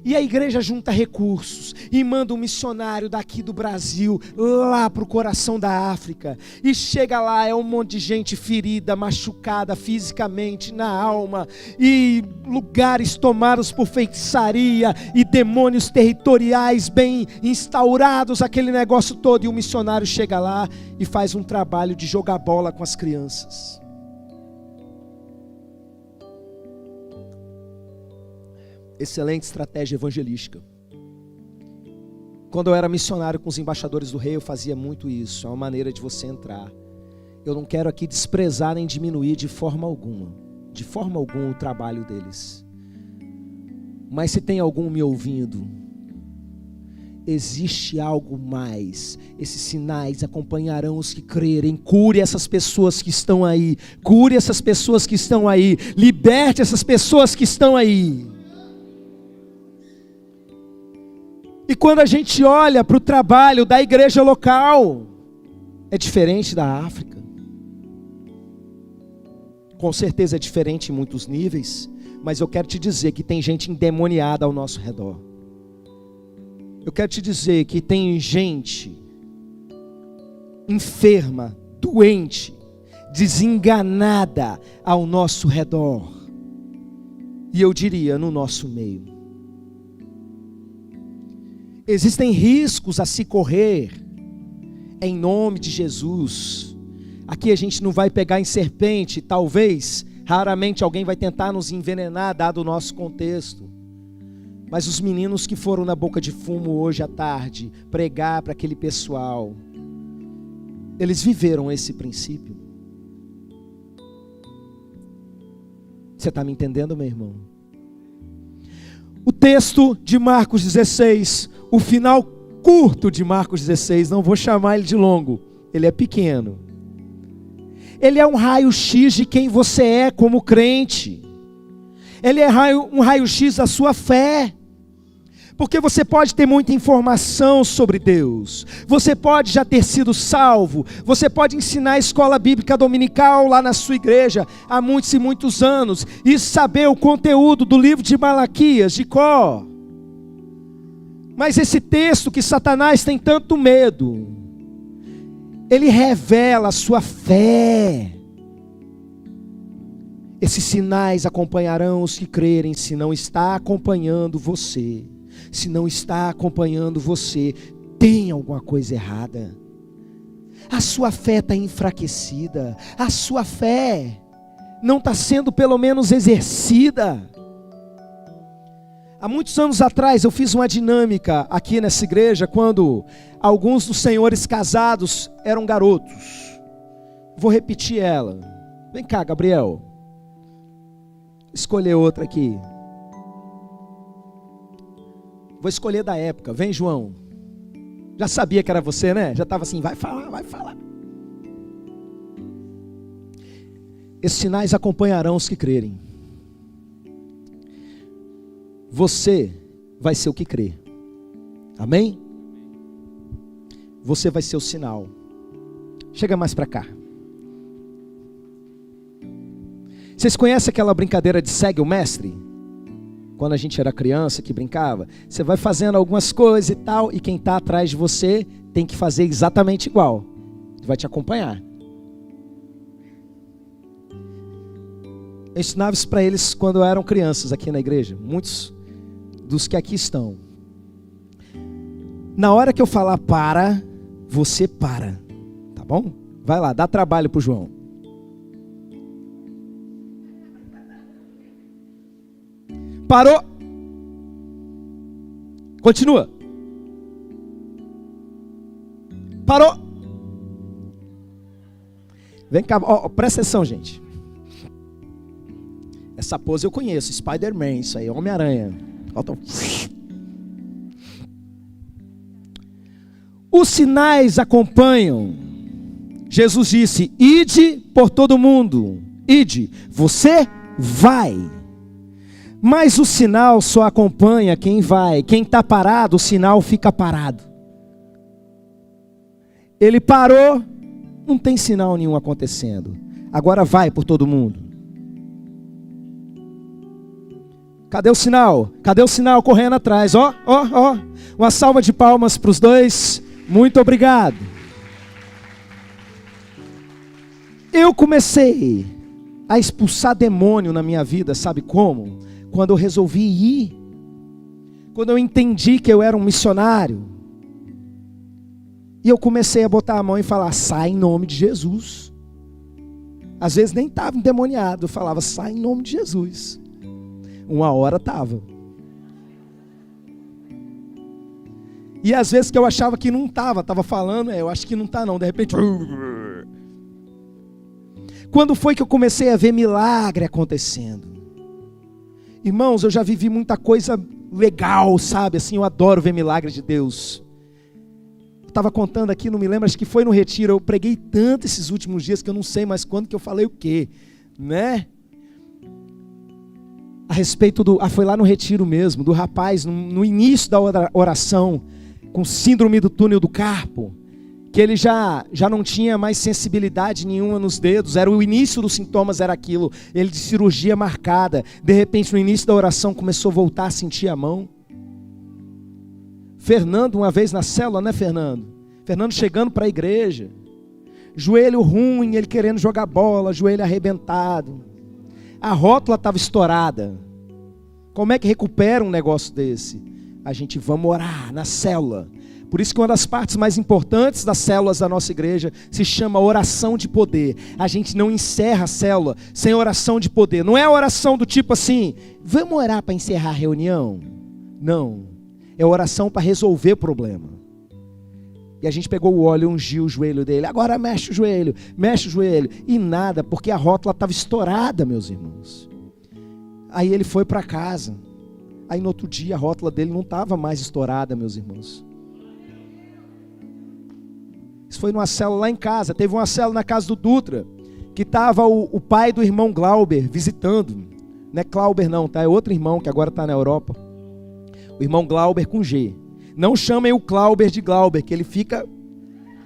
E a igreja junta recursos e manda um missionário daqui do Brasil lá para o coração da África. E chega lá, é um monte de gente ferida, machucada fisicamente, na alma. E lugares tomados por feitiçaria e demônios territoriais bem instaurados, aquele negócio todo. E o missionário chega lá e faz um trabalho de jogar bola com as crianças. Excelente estratégia evangelística. Quando eu era missionário com os embaixadores do rei, eu fazia muito isso. É uma maneira de você entrar. Eu não quero aqui desprezar nem diminuir de forma alguma o trabalho deles. Mas se tem algum me ouvindo, existe algo mais. Esses sinais acompanharão os que crerem. Cure essas pessoas que estão aí. Cure essas pessoas que estão aí. Liberte essas pessoas que estão aí. E quando a gente olha para o trabalho da igreja local, é diferente da África. Com certeza é diferente em muitos níveis, mas eu quero te dizer que tem gente endemoniada ao nosso redor. Eu quero te dizer que tem gente enferma, doente, desenganada ao nosso redor. E eu diria, no nosso meio. Existem riscos a se correr, em nome de Jesus. Aqui a gente não vai pegar em serpente, talvez, raramente alguém vai tentar nos envenenar, dado o nosso contexto. Mas os meninos que foram na Boca de Fumo hoje à tarde, pregar para aquele pessoal, eles viveram esse princípio. Você está me entendendo, meu irmão? O texto de Marcos 16, o final curto de Marcos 16, não vou chamar ele de longo, ele é pequeno. Ele é um raio-x de quem você é como crente. Ele é um raio-x da sua fé. Porque você pode ter muita informação sobre Deus, você pode já ter sido salvo, você pode ensinar a escola bíblica dominical lá na sua igreja há muitos e muitos anos, e saber o conteúdo do livro de Malaquias, de cor. Mas esse texto que Satanás tem tanto medo, ele revela a sua fé. Esses sinais acompanharão os que crerem. Se não está acompanhando você, se não está acompanhando você, tem alguma coisa errada. A sua fé está enfraquecida. A sua fé não está sendo pelo menos exercida. Há muitos anos atrás eu fiz uma dinâmica aqui nessa igreja, quando alguns dos senhores casados eram garotos. Vou repetir ela. Vem cá, Gabriel. Escolher outra aqui. Vou escolher da época. Vem, João. Já sabia que era você, né? Já estava assim, vai falar, vai falar. Esses sinais acompanharão os que crerem. Você vai ser o que crê. Amém? Você vai ser o sinal. Chega mais para cá. Vocês conhecem aquela brincadeira de segue o mestre? Quando a gente era criança que brincava, você vai fazendo algumas coisas e tal, e quem está atrás de você tem que fazer exatamente igual. Vai te acompanhar. Eu ensinava isso para eles quando eram crianças aqui na igreja. Muitos dos que aqui estão. Na hora que eu falar para, você para. Tá bom? Vai lá, dá trabalho pro João. Parou. Continua. Parou. Vem cá, ó, presta atenção, gente. Essa pose eu conheço, Spider-Man, isso aí, Homem-Aranha. Os sinais acompanham. Jesus disse: ide por todo mundo. Ide, você vai. Mas o sinal só acompanha quem vai. Quem está parado, o sinal fica parado. Ele parou, não tem sinal nenhum acontecendo. Agora vai por todo mundo. Cadê o sinal? Cadê o sinal correndo atrás? Ó, ó, ó. Uma salva de palmas para os dois. Muito obrigado. Eu comecei a expulsar demônio na minha vida, sabe como? Quando eu resolvi ir, quando eu entendi que eu era um missionário, e eu comecei a botar a mão e falar: sai em nome de Jesus. Às vezes nem estava endemoniado, eu falava: sai em nome de Jesus. Uma hora estava. E às vezes que eu achava que não estava falando, eu acho que não está não, de repente... Quando foi que eu comecei a ver milagre acontecendo? Irmãos, eu já vivi muita coisa legal, sabe? Assim, eu adoro ver milagres de Deus. Eu estava contando aqui, não me lembro, acho que foi no retiro. Eu preguei tanto esses últimos dias que eu não sei mais quando que eu falei o quê, né? A respeito do... foi lá no retiro mesmo, do rapaz, no início da oração, com síndrome do túnel do carpo, que ele já não tinha mais sensibilidade nenhuma nos dedos, era o início dos sintomas, era aquilo, ele de cirurgia marcada, de repente no início da oração começou a voltar a sentir a mão. Fernando, uma vez na célula, né, Fernando? Fernando chegando para a igreja, joelho ruim, ele querendo jogar bola, joelho arrebentado, a rótula estava estourada. Como é que recupera um negócio desse? A gente vamos orar na célula. Por isso que uma das partes mais importantes das células da nossa igreja se chama oração de poder. A gente não encerra a célula sem oração de poder. Não é oração do tipo assim, vamos orar para encerrar a reunião? Não. É oração para resolver o problema. E a gente pegou o óleo e ungiu o joelho dele. Agora mexe o joelho, mexe o joelho. E nada, porque a rótula estava estourada, meus irmãos. Aí ele foi para casa. Aí no outro dia a rótula dele não estava mais estourada, meus irmãos. Isso foi numa célula lá em casa. Teve uma célula na casa do Dutra, que estava o pai do irmão Glauber visitando. Não é Glauber não, tá? É outro irmão que agora está na Europa. O irmão Glauber com G. Não chamem o Glauber de Glauber, que ele fica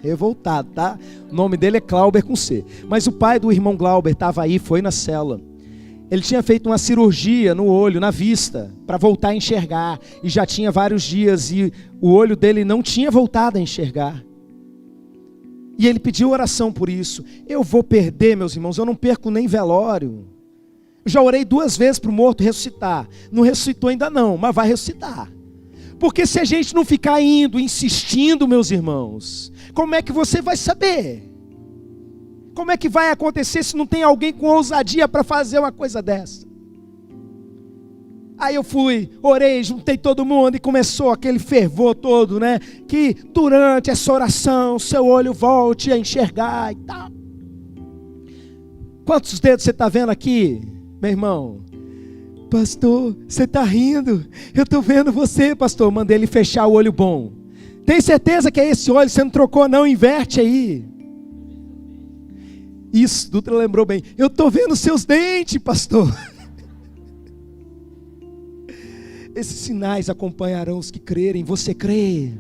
revoltado, tá? O nome dele é Glauber com C. Mas o pai do irmão Glauber estava aí, foi na célula. Ele tinha feito uma cirurgia no olho, na vista, para voltar a enxergar. E já tinha vários dias e o olho dele não tinha voltado a enxergar. E ele pediu oração por isso. Eu vou perder, meus irmãos, eu não perco nem velório. já orei 2 vezes para o morto ressuscitar. Não ressuscitou ainda não, mas vai ressuscitar. Porque se a gente não ficar indo, insistindo, meus irmãos, como é que você vai saber? Como é que vai acontecer se não tem alguém com ousadia para fazer uma coisa dessa? Aí eu fui, orei, juntei todo mundo e começou aquele fervor todo, né? Que durante essa oração, seu olho volte a enxergar e tal. Quantos dedos você está vendo aqui, meu irmão? Pastor, você está rindo? Eu estou vendo você, pastor. Mandei ele fechar o olho bom. Tem certeza que é esse olho? Você não trocou não? Inverte aí. Isso, Dutra lembrou bem. Eu estou vendo seus dentes, pastor. Esses sinais acompanharão os que crerem. Você crê?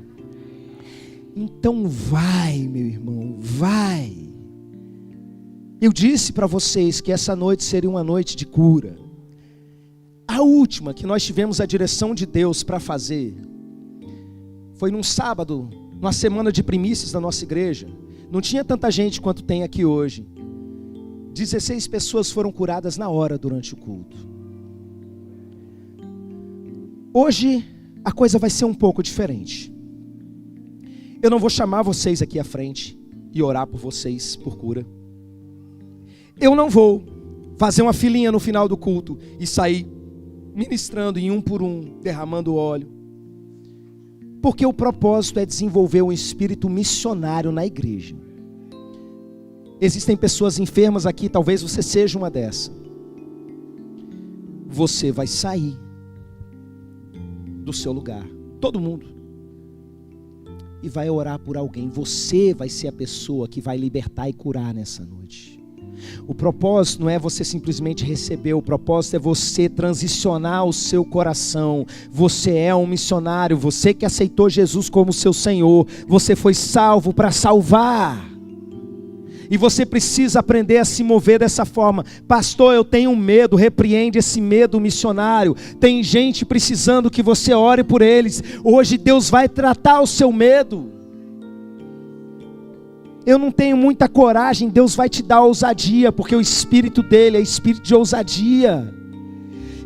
Então vai, meu irmão, vai. Eu disse para vocês que essa noite seria uma noite de cura. A última que nós tivemos a direção de Deus para fazer foi num sábado, numa semana de primícias da nossa igreja. Não tinha tanta gente quanto tem aqui hoje. 16 pessoas foram curadas na hora durante o culto. Hoje a coisa vai ser um pouco diferente. Eu não vou chamar vocês aqui à frente e orar por vocês por cura. Eu não vou fazer uma filinha no final do culto e sair ministrando em um por um, derramando óleo. Porque o propósito é desenvolver um espírito missionário na igreja. Existem pessoas enfermas aqui, talvez você seja uma dessas. Você vai sair do seu lugar, todo mundo, e vai orar por alguém. Você vai ser a pessoa que vai libertar e curar nessa noite. O propósito não é você simplesmente receber, o propósito é você transicionar o seu coração. Você é um missionário, você que aceitou Jesus como seu Senhor, você foi salvo para salvar. E você precisa aprender a se mover dessa forma. Pastor, eu tenho medo. Repreende esse medo missionário. Tem gente precisando que você ore por eles. Hoje Deus vai tratar o seu medo. Eu não tenho muita coragem. Deus vai te dar ousadia, porque o espírito dele é espírito de ousadia.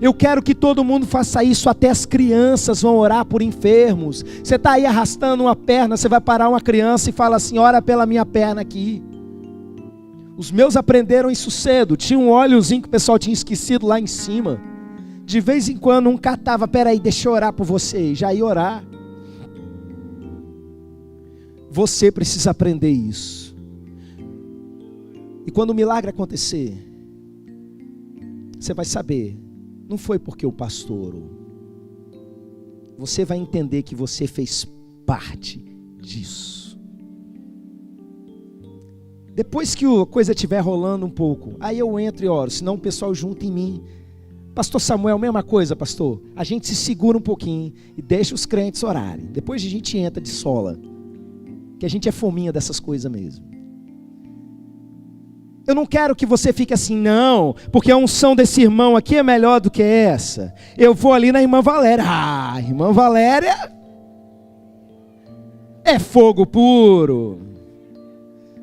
Eu quero que todo mundo faça isso. Até as crianças vão orar por enfermos. Você está aí arrastando uma perna, você vai parar uma criança e fala assim: ora pela minha perna aqui. Os meus aprenderam isso cedo. Tinha um óleozinho que o pessoal tinha esquecido lá em cima. De vez em quando um catava: peraí, deixa eu orar por você. E já ia orar. Você precisa aprender isso. E quando o milagre acontecer, você vai saber, não foi porque o pastor orou. Você vai entender que você fez parte disso. Depois que a coisa estiver rolando um pouco, aí eu entro e oro, senão o pessoal junta em mim. Pastor Samuel, mesma coisa, pastor. A gente se segura um pouquinho e deixa os crentes orarem. Depois a gente entra de sola, que a gente é fominha dessas coisas mesmo. Eu não quero que você fique assim, não, porque a unção desse irmão aqui é melhor do que essa. Eu vou ali na irmã Valéria. Ah, irmã Valéria é fogo puro.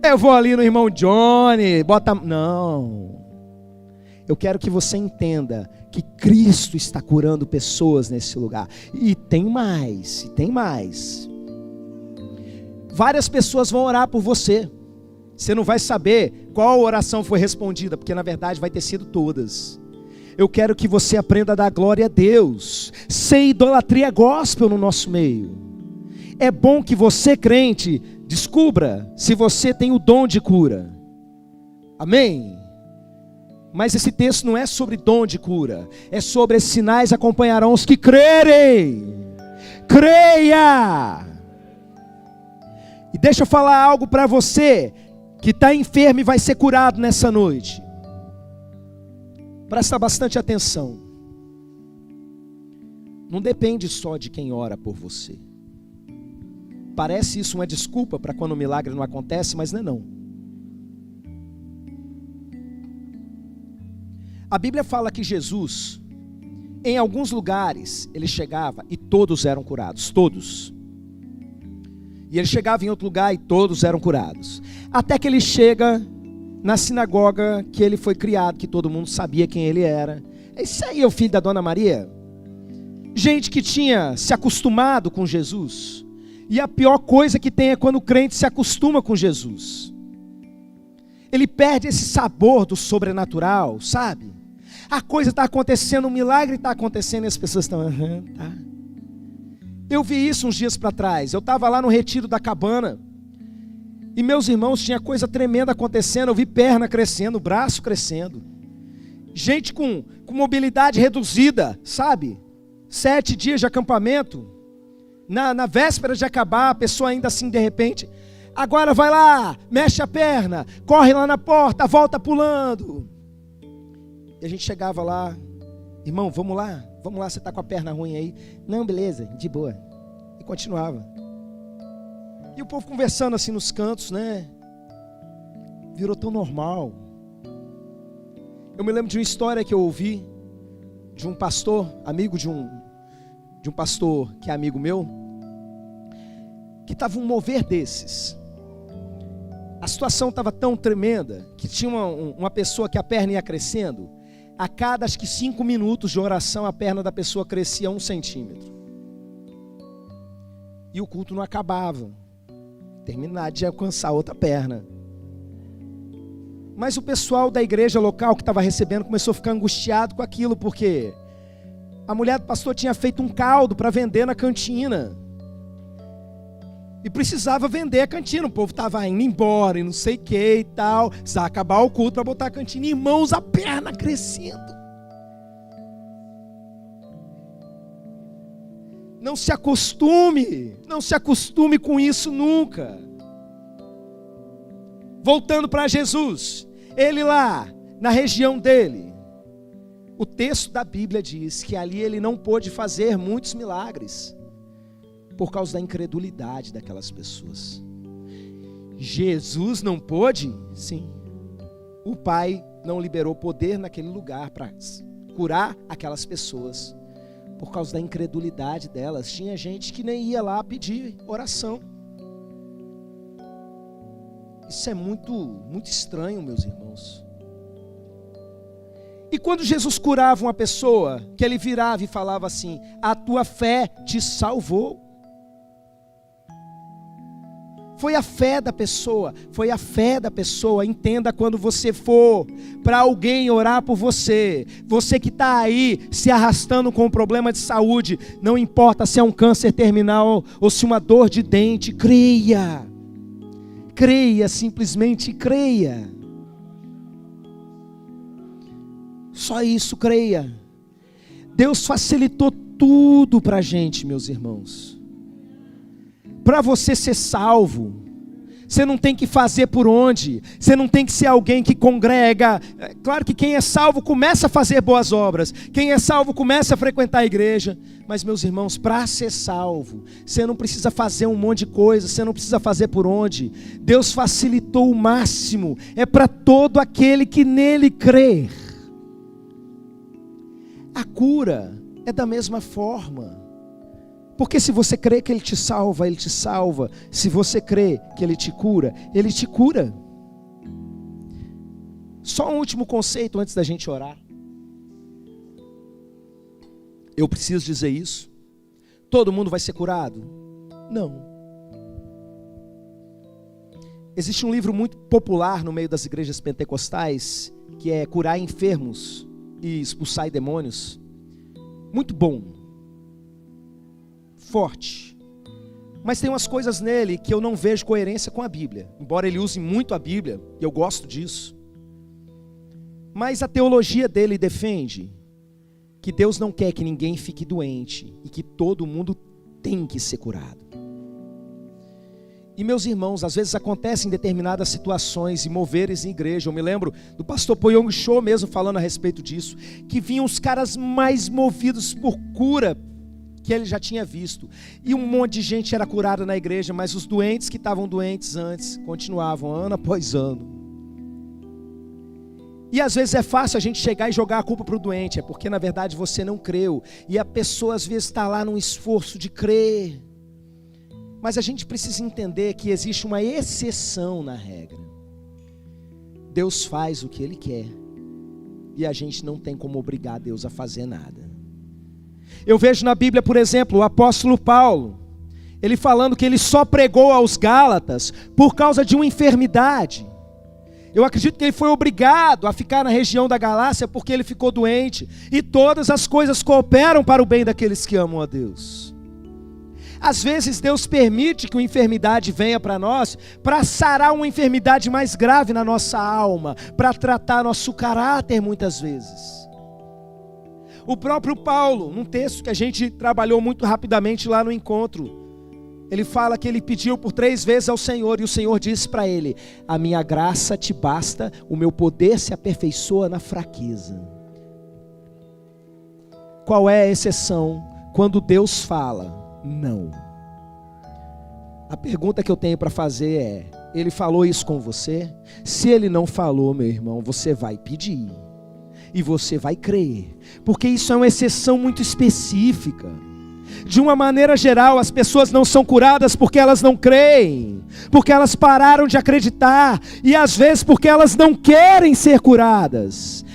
Eu vou ali no irmão Johnny, não. Eu quero que você entenda que Cristo está curando pessoas nesse lugar. E tem mais, Várias pessoas vão orar por você. Você não vai saber qual oração foi respondida, porque na verdade vai ter sido todas. Eu quero que você aprenda a dar glória a Deus. Sem idolatria gospel no nosso meio. É bom que você, crente, descubra se você tem o dom de cura. Amém? Mas esse texto não é sobre dom de cura. É sobre esses sinais acompanharão os que crerem. Creia! E deixa eu falar algo para você que está enfermo e vai ser curado nessa noite. Presta bastante atenção. Não depende só de quem ora por você. Parece isso uma desculpa para quando o milagre não acontece, mas não é não. A Bíblia fala que Jesus, em alguns lugares, ele chegava e todos eram curados, todos. E ele chegava em outro lugar e todos eram curados. Até que ele chega na sinagoga que ele foi criado, que todo mundo sabia quem ele era. Esse aí é o filho da Dona Maria? Gente que tinha se acostumado com Jesus. E a pior coisa que tem é quando o crente se acostuma com Jesus. Ele perde esse sabor do sobrenatural, sabe? A coisa está acontecendo, um milagre está acontecendo e as pessoas estão... tá. Eu vi isso uns dias para trás. Eu estava lá no retiro da cabana. E meus irmãos, tinha coisa tremenda acontecendo. Eu vi perna crescendo, braço crescendo. Gente com mobilidade reduzida, sabe? 7 dias de acampamento. Na véspera de acabar, a pessoa ainda assim, de repente... Agora vai lá, mexe a perna, corre lá na porta, volta pulando. E a gente chegava lá, irmão, vamos lá, você está com a perna ruim aí? Não, beleza, de boa. E continuava. E o povo conversando assim nos cantos, né? Virou tão normal. Eu me lembro de uma história que eu ouvi, de um pastor, amigo de um pastor que é amigo meu, que estava um mover desses. A situação estava tão tremenda que tinha uma pessoa que a perna ia crescendo. A cada, acho que 5 minutos de oração, a perna da pessoa crescia 1 centímetro. E o culto não acabava. Terminar de alcançar outra perna. Mas o pessoal da igreja local que estava recebendo começou a ficar angustiado com aquilo, porque a mulher do pastor tinha feito um caldo para vender na cantina. E precisava vender a cantina, o povo estava indo embora e não sei o que e tal. Precisava acabar o culto para botar a cantina. Irmãos, a perna crescendo. Não se acostume com isso nunca. Voltando para Jesus, ele lá, na região dele. O texto da Bíblia diz que ali ele não pôde fazer muitos milagres. Por causa da incredulidade daquelas pessoas. Jesus não pôde? Sim. O Pai não liberou poder naquele lugar para curar aquelas pessoas. Por causa da incredulidade delas. Tinha gente que nem ia lá pedir oração. Isso é muito estranho, meus irmãos. E quando Jesus curava uma pessoa, que ele virava e falava assim: a tua fé te salvou. Foi a fé da pessoa, entenda, quando você for para alguém orar por você que está aí se arrastando com um problema de saúde, não importa se é um câncer terminal ou se uma dor de dente, creia, simplesmente creia, só isso, creia. Deus facilitou tudo para a gente, meus irmãos. Para você ser salvo, você não tem que fazer por onde, você não tem que ser alguém que congrega. Claro que quem é salvo começa a fazer boas obras, quem é salvo começa a frequentar a igreja, mas meus irmãos, para ser salvo, você não precisa fazer um monte de coisa, você não precisa fazer por onde. Deus facilitou o máximo, é para todo aquele que nele crer. A cura é da mesma forma. Porque se você crê que Ele te salva, Ele te salva. Se você crê que Ele te cura, Ele te cura. Só um último conceito antes da gente orar. Eu preciso dizer isso. Todo mundo vai ser curado? Não. Existe um livro muito popular no meio das igrejas pentecostais, que é Curar Enfermos e Expulsar Demônios. Muito bom. Forte, mas tem umas coisas nele que eu não vejo coerência com a Bíblia, embora ele use muito a Bíblia, e eu gosto disso, mas a teologia dele defende que Deus não quer que ninguém fique doente, e que todo mundo tem que ser curado. E meus irmãos, às vezes acontecem determinadas situações e moveres em igreja. Eu me lembro do pastor Poyong Cho mesmo falando a respeito disso, que vinham os caras mais movidos por cura que ele já tinha visto, e um monte de gente era curada na igreja, mas os doentes que estavam doentes antes continuavam ano após ano. E às vezes é fácil a gente chegar e jogar a culpa para o doente, é porque na verdade você não creu, e a pessoa às vezes está lá num esforço de crer, mas a gente precisa entender que existe uma exceção na regra. Deus faz o que Ele quer. E a gente não tem como obrigar Deus a fazer nada. Eu vejo na Bíblia, por exemplo, o apóstolo Paulo, ele falando que ele só pregou aos Gálatas por causa de uma enfermidade. Eu acredito que ele foi obrigado a ficar na região da Galácia porque ele ficou doente. E todas as coisas cooperam para o bem daqueles que amam a Deus. Às vezes Deus permite que uma enfermidade venha para nós, para sarar uma enfermidade mais grave na nossa alma, para tratar nosso caráter muitas vezes. O próprio Paulo, num texto que a gente trabalhou muito rapidamente lá no encontro, ele fala que ele pediu por 3 vezes ao Senhor, e o Senhor disse para ele: a minha graça te basta, o meu poder se aperfeiçoa na fraqueza. Qual é a exceção quando Deus fala não? A pergunta que eu tenho para fazer é: Ele falou isso com você? Se Ele não falou, meu irmão, você vai pedir, e você vai crer, porque isso é uma exceção muito específica. De uma maneira geral, as pessoas não são curadas porque elas não creem, porque elas pararam de acreditar, e às vezes porque elas não querem ser curadas.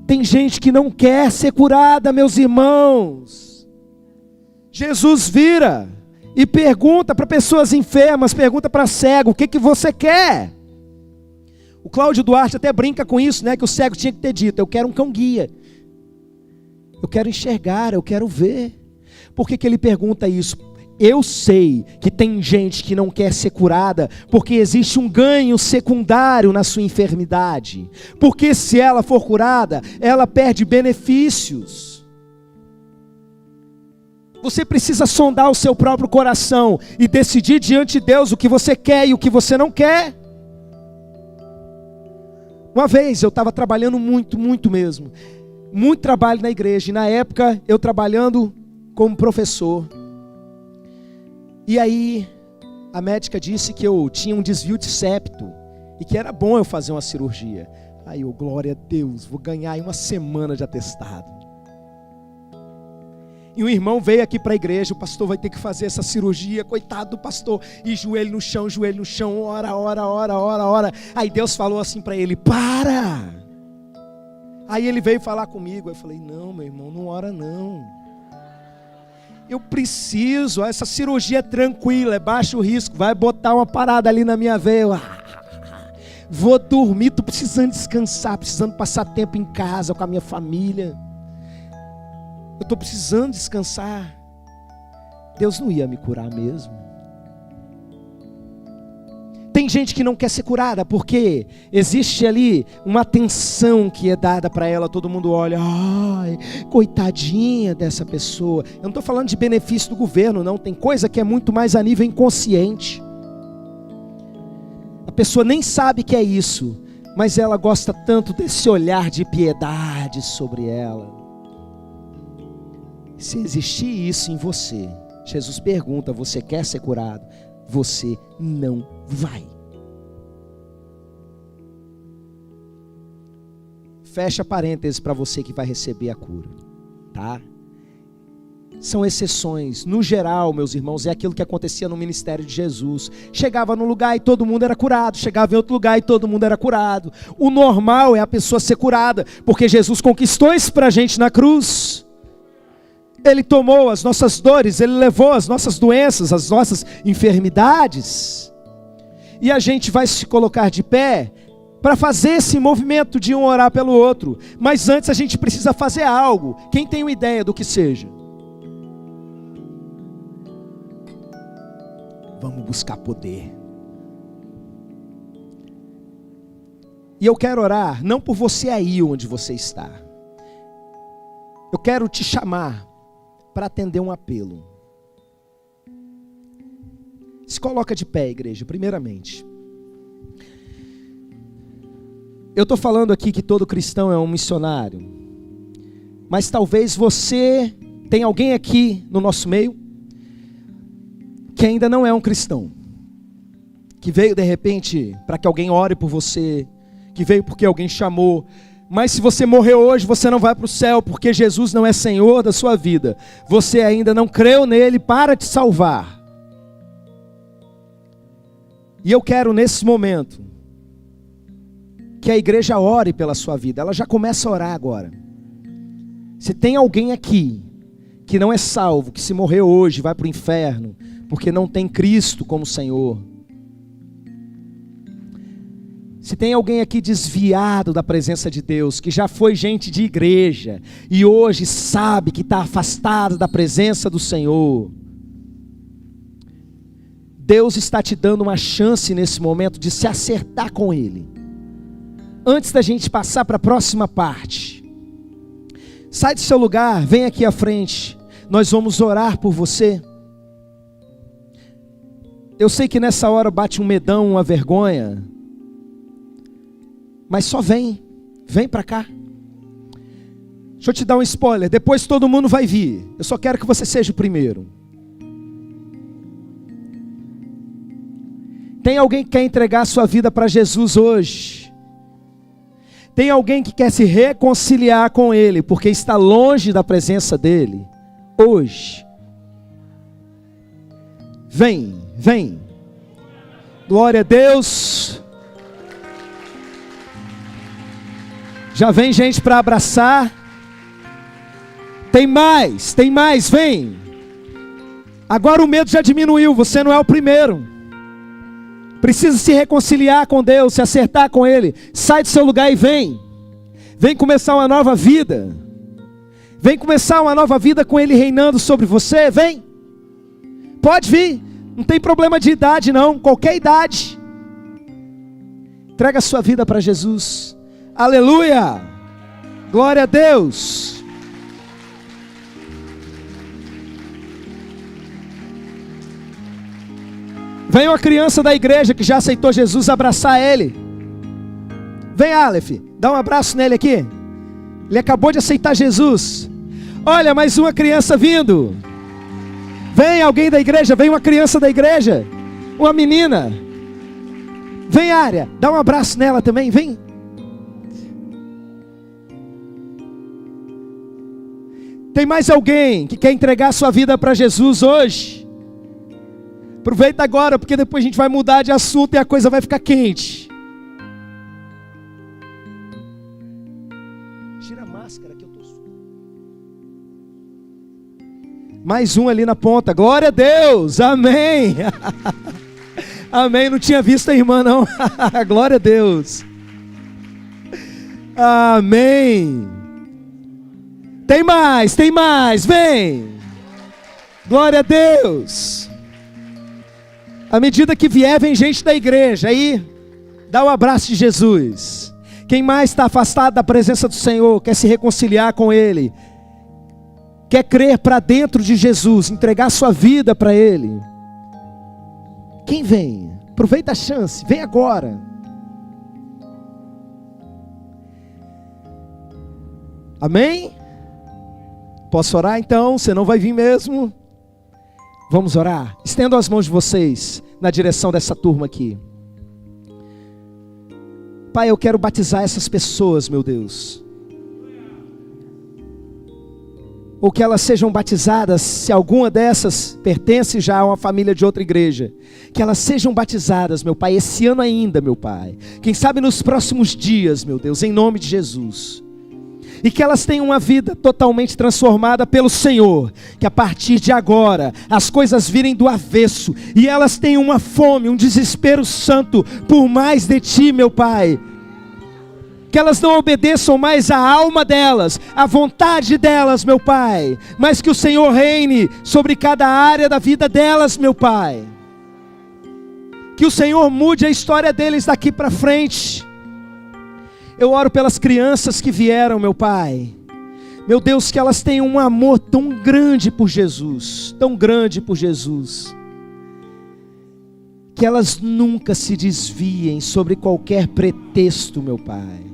Tem gente que não quer ser curada, meus irmãos. Jesus vira e pergunta para pessoas enfermas, pergunta para cego: o que você quer? O Cláudio Duarte até brinca com isso, né? Que o cego tinha que ter dito: eu quero um cão guia, eu quero enxergar, eu quero ver. Por que ele pergunta isso? Eu sei que tem gente que não quer ser curada porque existe um ganho secundário na sua enfermidade. Porque se ela for curada, ela perde benefícios. Você precisa sondar o seu próprio coração e decidir diante de Deus o que você quer e o que você não quer. Uma vez eu estava trabalhando muito mesmo. Muito trabalho na igreja. E na época eu trabalhando como professor. E aí a médica disse que eu tinha um desvio de septo e que era bom eu fazer uma cirurgia. Aí eu, glória a Deus, vou ganhar aí 1 semana de atestado. E um irmão veio aqui para a igreja: o pastor vai ter que fazer essa cirurgia, coitado do pastor. E joelho no chão, ora. Aí Deus falou assim para ele: para! Aí ele veio falar comigo. Eu falei: não, meu irmão, não ora não. Eu preciso, essa cirurgia é tranquila, é baixo risco, vai botar uma parada ali na minha veia. Vou dormir, estou precisando descansar, precisando passar tempo em casa com a minha família. Eu estou precisando descansar. Deus não ia me curar mesmo. Tem gente que não quer ser curada porque existe ali uma atenção que é dada para ela. Todo mundo olha: ai, coitadinha dessa pessoa. Eu não estou falando de benefício do governo, não. Tem coisa que é muito mais a nível inconsciente. A pessoa nem sabe que é isso, mas ela gosta tanto desse olhar de piedade sobre ela. Se existir isso em você, Jesus pergunta: você quer ser curado? Você não vai. Fecha parênteses para você que vai receber a cura, tá? São exceções. No geral, meus irmãos, é aquilo que acontecia no ministério de Jesus. Chegava num lugar e todo mundo era curado. Chegava em outro lugar e todo mundo era curado. O normal é a pessoa ser curada, porque Jesus conquistou isso para a gente na cruz. Ele tomou as nossas dores, Ele levou as nossas doenças, as nossas enfermidades. E a gente vai se colocar de pé para fazer esse movimento de um orar pelo outro. Mas antes a gente precisa fazer algo. Quem tem uma ideia do que seja? Vamos buscar poder. E eu quero orar, não por você aí onde você está. Eu quero te chamar para atender um apelo. Se coloca de pé, igreja, primeiramente. Eu estou falando aqui que todo cristão é um missionário. Mas talvez você tenha alguém aqui no nosso meio que ainda não é um cristão. Que veio de repente para que alguém ore por você. Que veio porque alguém chamou. Mas se você morrer hoje, você não vai para o céu, porque Jesus não é Senhor da sua vida. Você ainda não creu nele para te salvar. E eu quero nesse momento que a igreja ore pela sua vida. Ela já começa a orar agora. Se tem alguém aqui que não é salvo, que se morrer hoje vai para o inferno, porque não tem Cristo como Senhor. Se tem alguém aqui desviado da presença de Deus, que já foi gente de igreja, e hoje sabe que está afastado da presença do Senhor, Deus está te dando uma chance nesse momento de se acertar com Ele. Antes da gente passar para a próxima parte, sai do seu lugar, vem aqui à frente, nós vamos orar por você. Eu sei que nessa hora bate um medão, uma vergonha, mas só vem para cá. Deixa eu te dar um spoiler, depois todo mundo vai vir, eu só quero que você seja o primeiro. Tem alguém que quer entregar a sua vida para Jesus hoje? Tem alguém que quer se reconciliar com Ele, porque está longe da presença dEle, hoje? Vem. Glória a Deus. Já vem gente para abraçar. Tem mais, vem. Agora o medo já diminuiu, você não é o primeiro. Precisa se reconciliar com Deus, se acertar com Ele. Sai do seu lugar e vem. Vem começar uma nova vida. Vem começar uma nova vida com Ele reinando sobre você. Vem. Pode vir. Não tem problema de idade não. Qualquer idade. Entrega a sua vida para Jesus. Aleluia. Glória a Deus. Vem uma criança da igreja que já aceitou Jesus abraçar ele. Vem, Aleph, dá um abraço nele aqui. Ele acabou de aceitar Jesus. Olha, mais uma criança vindo. Vem alguém da igreja, vem uma criança da igreja. Uma menina. Vem, Área, dá um abraço nela também, vem. Tem mais alguém que quer entregar sua vida para Jesus hoje? Aproveita agora, porque depois a gente vai mudar de assunto e a coisa vai ficar quente. Tira a máscara que eu tô sujo. Mais um ali na ponta. Glória a Deus. Amém. Amém. Não tinha visto a irmã não. Glória a Deus. Amém. Tem mais. Vem. Glória a Deus. À medida que vier, vem gente da igreja, aí dá um abraço de Jesus. Quem mais está afastado da presença do Senhor, quer se reconciliar com Ele, quer crer para dentro de Jesus, entregar sua vida para Ele. Quem vem? Aproveita a chance, vem agora. Amém? Posso orar então? Você não vai vir mesmo? Vamos orar? Estendam as mãos de vocês na direção dessa turma aqui. Pai, eu quero batizar essas pessoas, meu Deus. Ou que elas sejam batizadas, se alguma dessas pertence já a uma família de outra igreja. Que elas sejam batizadas, meu Pai, esse ano ainda, meu Pai. Quem sabe nos próximos dias, meu Deus, em nome de Jesus. E que elas tenham uma vida totalmente transformada pelo Senhor. Que a partir de agora, as coisas virem do avesso. E elas tenham uma fome, um desespero santo por mais de Ti, meu Pai. Que elas não obedeçam mais à alma delas, à vontade delas, meu Pai. Mas que o Senhor reine sobre cada área da vida delas, meu Pai. Que o Senhor mude a história deles daqui para frente. Eu oro pelas crianças que vieram, meu Pai. Meu Deus, que elas tenham um amor tão grande por Jesus. Tão grande por Jesus. Que elas nunca se desviem sobre qualquer pretexto, meu Pai.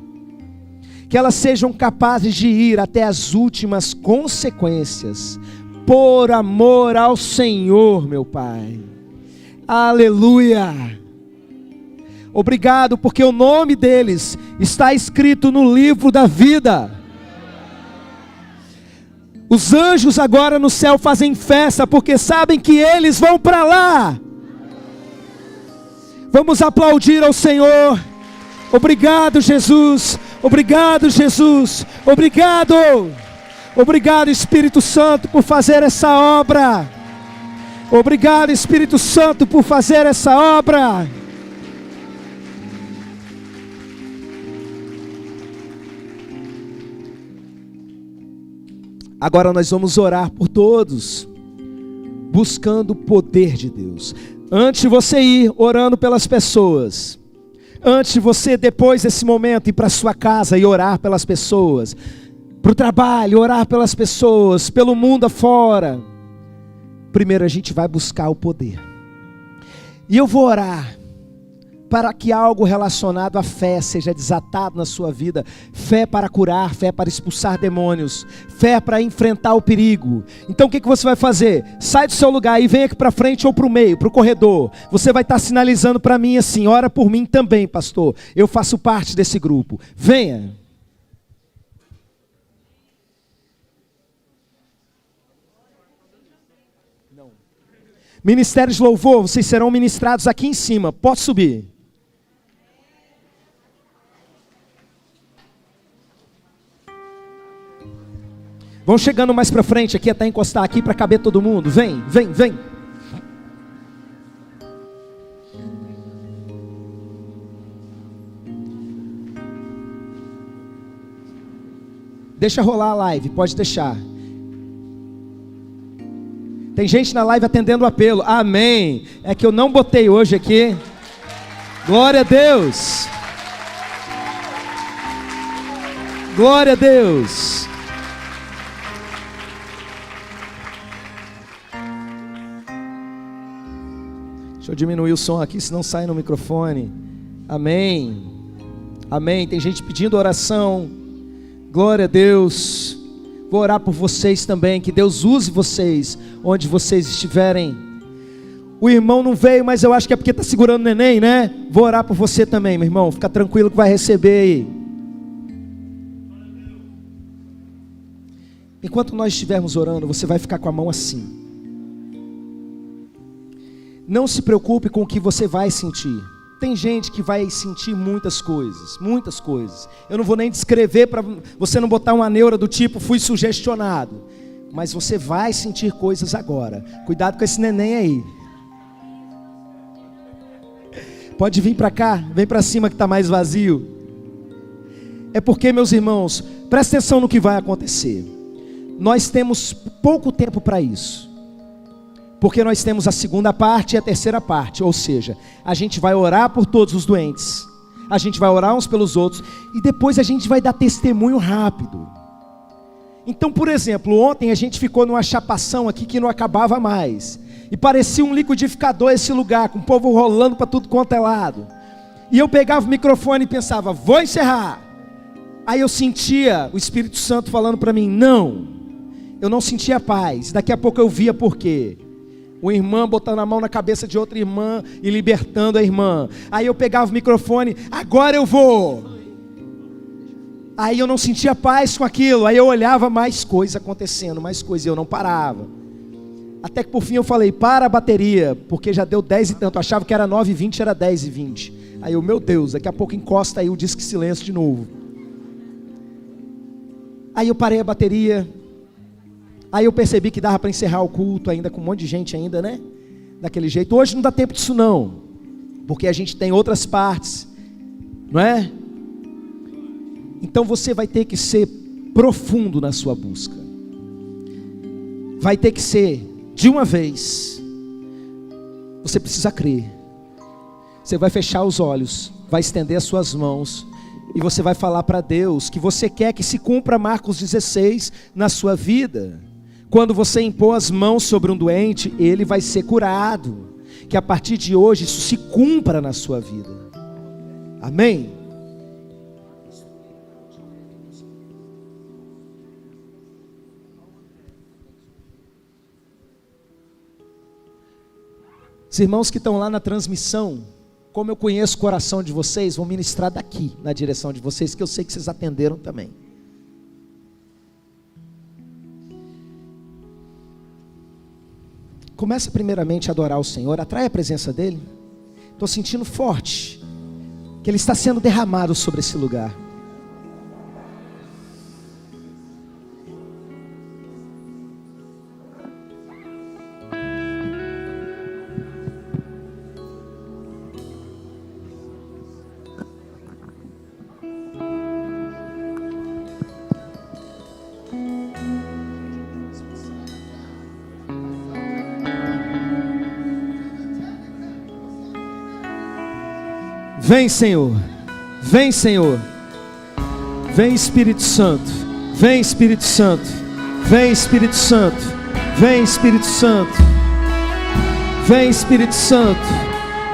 Que elas sejam capazes de ir até as últimas consequências. Por amor ao Senhor, meu Pai. Aleluia. Obrigado, porque o nome deles está escrito no livro da vida. Os anjos agora no céu fazem festa, porque sabem que eles vão para lá. Vamos aplaudir ao Senhor. Obrigado, Jesus. Obrigado, Jesus. Obrigado. Obrigado, Espírito Santo, por fazer essa obra. Obrigado, Espírito Santo, por fazer essa obra. Agora nós vamos orar por todos, buscando o poder de Deus. Antes de você ir orando pelas pessoas, antes de você, depois desse momento, ir para a sua casa e orar pelas pessoas, para o trabalho, orar pelas pessoas, pelo mundo afora, primeiro a gente vai buscar o poder. E eu vou orar para que algo relacionado à fé seja desatado na sua vida. Fé para curar, fé para expulsar demônios, fé para enfrentar o perigo. Então o que você vai fazer? Sai do seu lugar e vem aqui para frente ou para o meio, para o corredor. Você vai estar sinalizando para mim assim: ora por mim também, pastor, eu faço parte desse grupo. Venha. Ministérios de louvor, vocês serão ministrados aqui em cima. Pode subir. Vão chegando mais para frente aqui, até encostar aqui para caber todo mundo. Vem, vem, vem. Deixa rolar a live, pode deixar. Tem gente na live atendendo o apelo. Amém. É que eu não botei hoje aqui. Glória a Deus. Glória a Deus. Deixa eu diminuir o som aqui, senão sai no microfone. Amém. Amém. Tem gente pedindo oração. Glória a Deus. Vou orar por vocês também. Que Deus use vocês onde vocês estiverem. O irmão não veio, mas eu acho que é porque está segurando o neném, né? Vou orar por você também, meu irmão. Fica tranquilo que vai receber aí. Enquanto nós estivermos orando, você vai ficar com a mão assim. Não se preocupe com o que você vai sentir. Tem gente que vai sentir muitas coisas, muitas coisas. Eu não vou nem descrever para você não botar uma neura do tipo, fui sugestionado. Mas você vai sentir coisas agora. Cuidado com esse neném aí. Pode vir para cá, vem para cima que está mais vazio. É porque, meus irmãos, presta atenção no que vai acontecer. Nós temos pouco tempo para isso. Porque nós temos a segunda parte e a terceira parte. Ou seja, a gente vai orar por todos os doentes. A gente vai orar uns pelos outros. E depois a gente vai dar testemunho rápido. Então, por exemplo, ontem a gente ficou numa chapação aqui que não acabava mais. E parecia um liquidificador esse lugar, com o povo rolando para tudo quanto é lado. E eu pegava o microfone e pensava, vou encerrar. Aí eu sentia o Espírito Santo falando para mim, não. Eu não sentia paz. Daqui a pouco eu via por quê. Uma irmã botando a mão na cabeça de outra irmã e libertando a irmã. Aí eu pegava o microfone, agora eu vou. Aí eu não sentia paz com aquilo. Aí eu olhava mais coisa acontecendo, mais coisa, e eu não parava. Até que por fim eu falei, para a bateria, porque já deu 10 e tanto. Eu achava que era 9h20, era 10h20. Aí eu, meu Deus, daqui a pouco encosta aí o disque silêncio de novo. Aí eu parei a bateria. Aí eu percebi que dava para encerrar o culto ainda com um monte de gente ainda, né? Daquele jeito. Hoje não dá tempo disso não. Porque a gente tem outras partes. Não é? Então você vai ter que ser profundo na sua busca. Vai ter que ser de uma vez. Você precisa crer. Você vai fechar os olhos. Vai estender as suas mãos. E você vai falar para Deus que você quer que se cumpra Marcos 16 na sua vida. Quando você impor as mãos sobre um doente, ele vai ser curado. Que a partir de hoje isso se cumpra na sua vida. Amém? Os irmãos que estão lá na transmissão, como eu conheço o coração de vocês, vão ministrar daqui, na direção de vocês, que eu sei que vocês atenderam também. Começa primeiramente a adorar o Senhor, atrai a presença dEle. Estou sentindo forte. que Ele está sendo derramado sobre esse lugar. Vem, Senhor, vem, Senhor, vem, Espírito Santo, vem, Espírito Santo, vem, Espírito Santo, vem, Espírito Santo, vem, Espírito Santo,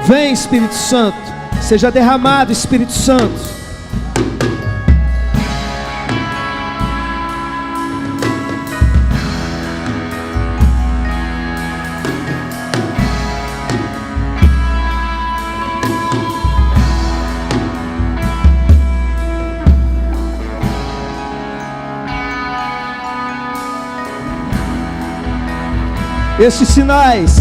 vem, Espírito Santo, seja derramado, Espírito Santo. Estes sinais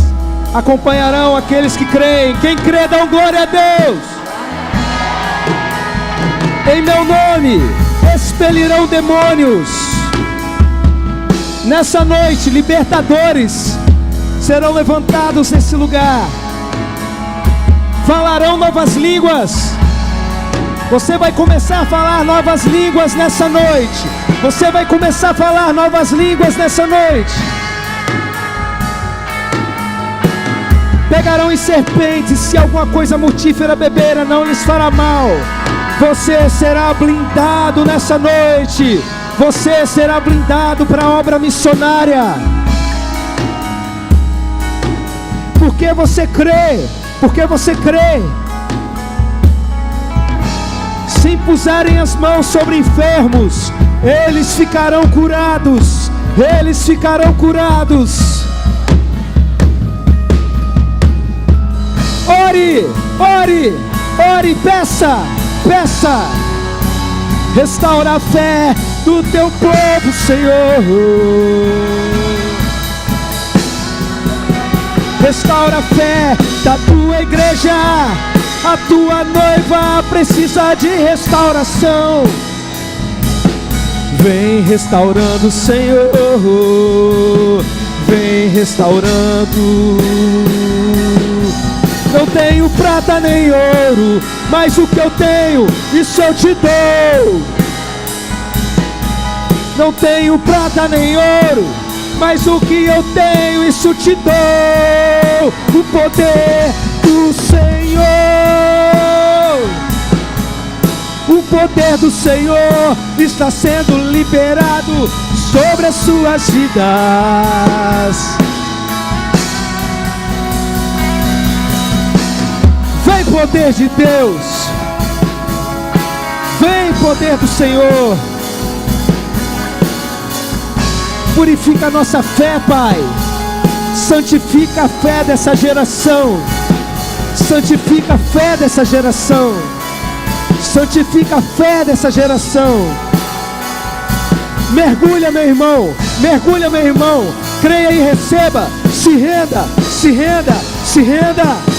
acompanharão aqueles que creem. Quem crê, dá glória a Deus. Em meu nome expelirão demônios. Nessa noite, libertadores serão levantados nesse lugar. Falarão novas línguas. Você vai começar a falar novas línguas nessa noite. Você vai começar a falar novas línguas nessa noite. Pegarão em serpentes, se alguma coisa mortífera beberam, não lhes fará mal. Você será blindado nessa noite. Você será blindado para a obra missionária. Porque você crê. Porque você crê. Se impuserem as mãos sobre enfermos, eles ficarão curados. Eles ficarão curados. Ore, ore, ore, peça, peça. Restaura a fé do teu povo, Senhor. Restaura a fé da tua igreja. A tua noiva precisa de restauração. Vem restaurando, Senhor. Vem restaurando. Não tenho prata nem ouro, mas o que eu tenho, isso eu te dou. Não tenho prata nem ouro, mas o que eu tenho, isso te dou. O poder do Senhor. O poder do Senhor está sendo liberado sobre as suas vidas. Vem poder de Deus. Vem poder do Senhor. Purifica a nossa fé, Pai. Santifica a fé dessa geração. Santifica a fé dessa geração. Santifica a fé dessa geração. Mergulha, meu irmão. Mergulha, meu irmão. Creia e receba. Se renda, se renda, se renda.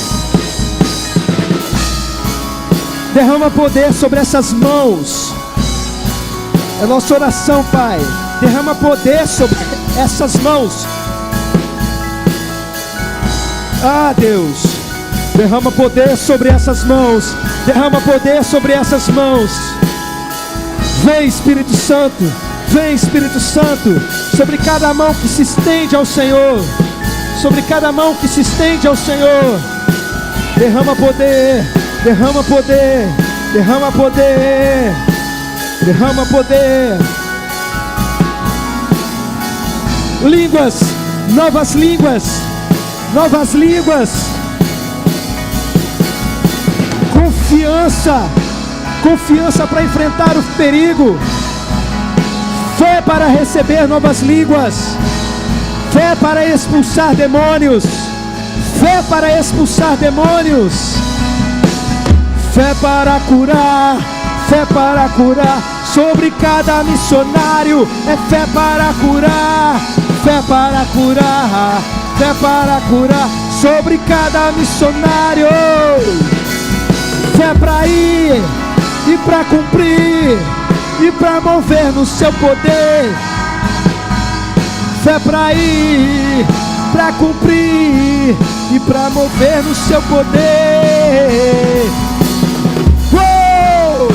Derrama poder sobre essas mãos. É nossa oração, Pai. Derrama poder sobre essas mãos. Ah, Deus. Derrama poder sobre essas mãos. Derrama poder sobre essas mãos. Vem, Espírito Santo. Vem, Espírito Santo. Sobre cada mão que se estende ao Senhor. Sobre cada mão que se estende ao Senhor. Derrama poder. Derrama poder, derrama poder, derrama poder. Línguas, novas línguas, novas línguas. Confiança, confiança para enfrentar o perigo. Fé para receber novas línguas. Fé para expulsar demônios. Fé para expulsar demônios. Fé para curar, fé para curar, sobre cada missionário, é fé para curar, fé para curar, fé para curar, sobre cada missionário. Fé para ir e para cumprir e para mover no seu poder. Fé para ir, para cumprir e para mover no seu poder. Uou!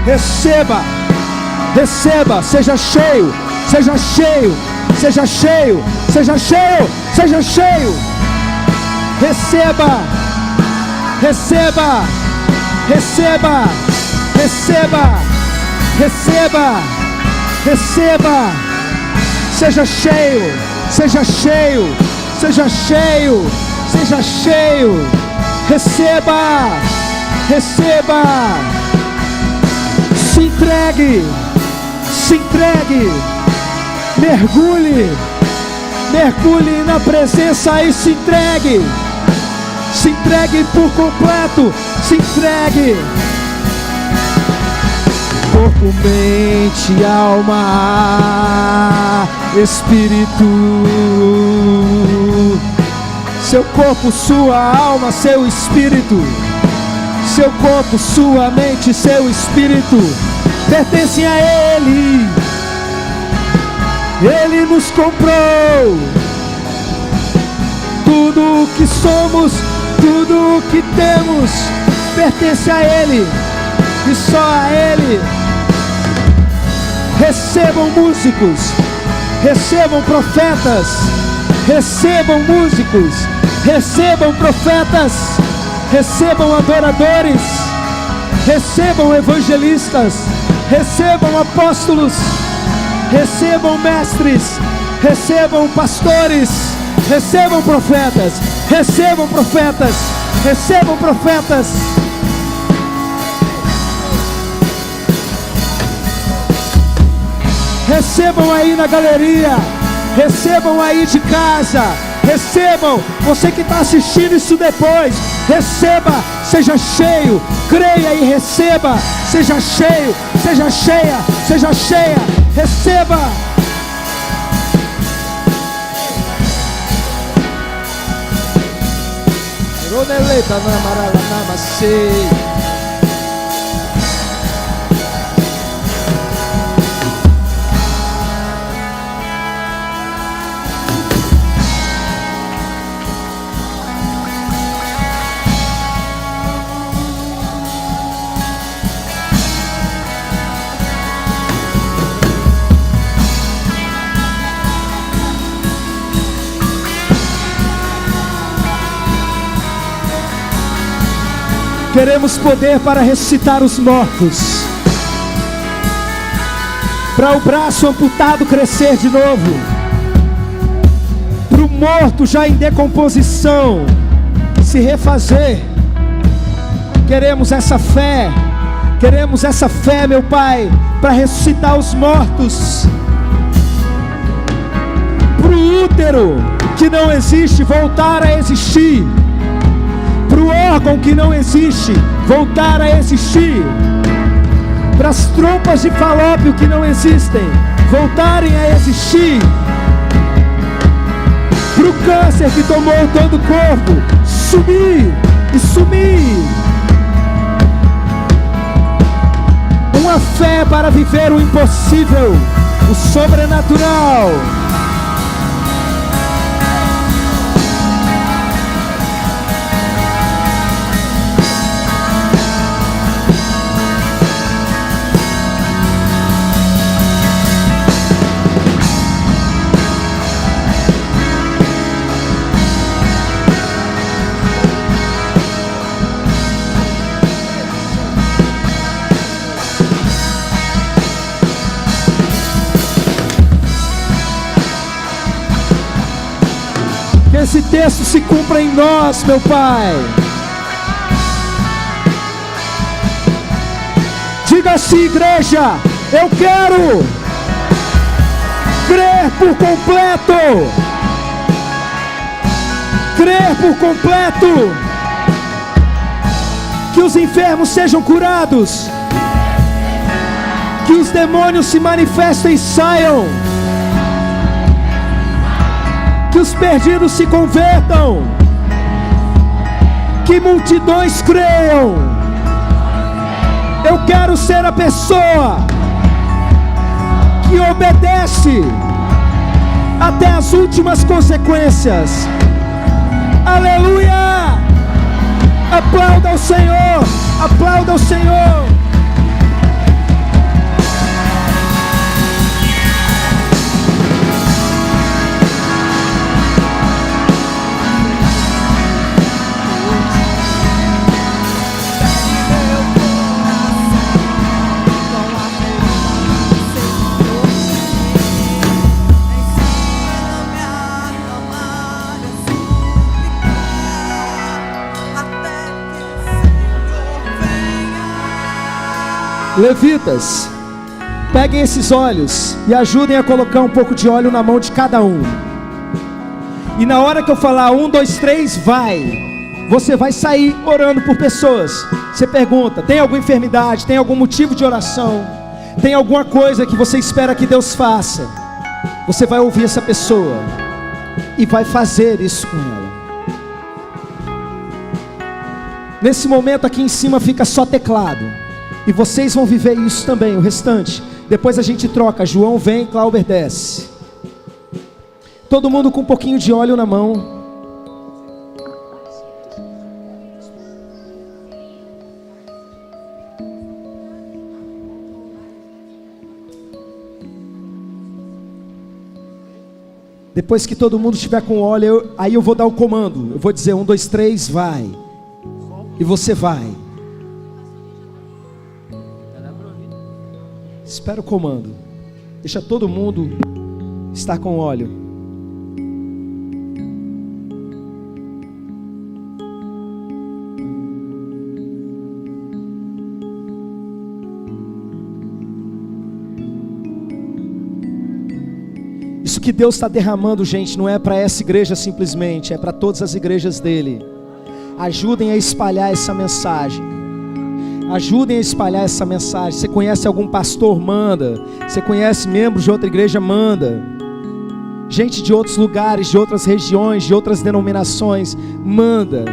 Receba, receba, seja cheio, seja cheio, seja cheio, seja cheio, seja cheio. Receba, receba, receba, receba, receba, receba. Seja cheio, seja cheio, seja cheio, seja cheio. Receba, receba. Se entregue, se entregue, mergulhe, mergulhe na presença e se entregue por completo, se entregue. Corpo, mente, alma, espírito. Seu corpo, sua alma, seu espírito. Seu corpo, sua mente, seu espírito pertencem a Ele. Ele nos comprou. Tudo o que somos, tudo o que temos pertence a Ele e só a Ele. Recebam músicos, recebam profetas, recebam músicos, recebam profetas, recebam adoradores, recebam evangelistas, recebam apóstolos, recebam mestres, recebam pastores, recebam profetas, recebam profetas, recebam profetas. Recebam aí na galeria, recebam aí de casa, recebam, você que está assistindo isso depois, receba, seja cheio, creia e receba, seja cheio, seja cheia, seja cheia, receba. Roneleta na amarela namastê. Queremos poder para ressuscitar os mortos, para o braço amputado crescer de novo, para o morto já em decomposição se refazer. Queremos essa fé, meu Pai, para ressuscitar os mortos, para o útero que não existe voltar a existir, para o órgão que não existe voltar a existir, para as trompas de falópio que não existem voltarem a existir, para o câncer que tomou todo o corpo sumir e sumir. Uma fé para viver o impossível, o sobrenatural. Que esse texto se cumpra em nós, meu Pai. Diga assim, igreja: eu quero crer por completo, crer por completo, que os enfermos sejam curados, Que os demônios se manifestem e saiam. Que os perdidos se convertam. Que multidões creiam. Eu quero ser a pessoa que obedece até as últimas consequências. Aleluia! Aplauda ao Senhor! Aplauda ao Senhor! Levitas, peguem esses olhos e ajudem a colocar um pouco de óleo na mão de cada um. E na hora que eu falar 1, 2, 3, vai. Você vai sair orando por pessoas. Você pergunta, tem alguma enfermidade? Tem algum motivo de oração? Tem alguma coisa que você espera que Deus faça? Você vai ouvir essa pessoa e vai fazer isso com ela. Nesse momento aqui em cima fica só teclado. E vocês vão viver isso também, o restante. Depois a gente troca, João vem, Clauber desce. Todo mundo com um pouquinho de óleo na mão. Depois que todo mundo estiver com óleo, aí eu vou dar o comando. Eu vou dizer 1, 2, 3, vai. E você vai. Espera o comando. Deixa todo mundo estar com óleo. Isso que Deus está derramando, gente, não é para essa igreja simplesmente, é para todas as igrejas dele. Ajudem a espalhar essa mensagem. Ajudem a espalhar essa mensagem. Você conhece algum pastor? Manda. Você conhece membros de outra igreja? Manda. Gente de outros lugares, de outras regiões, de outras denominações? Manda.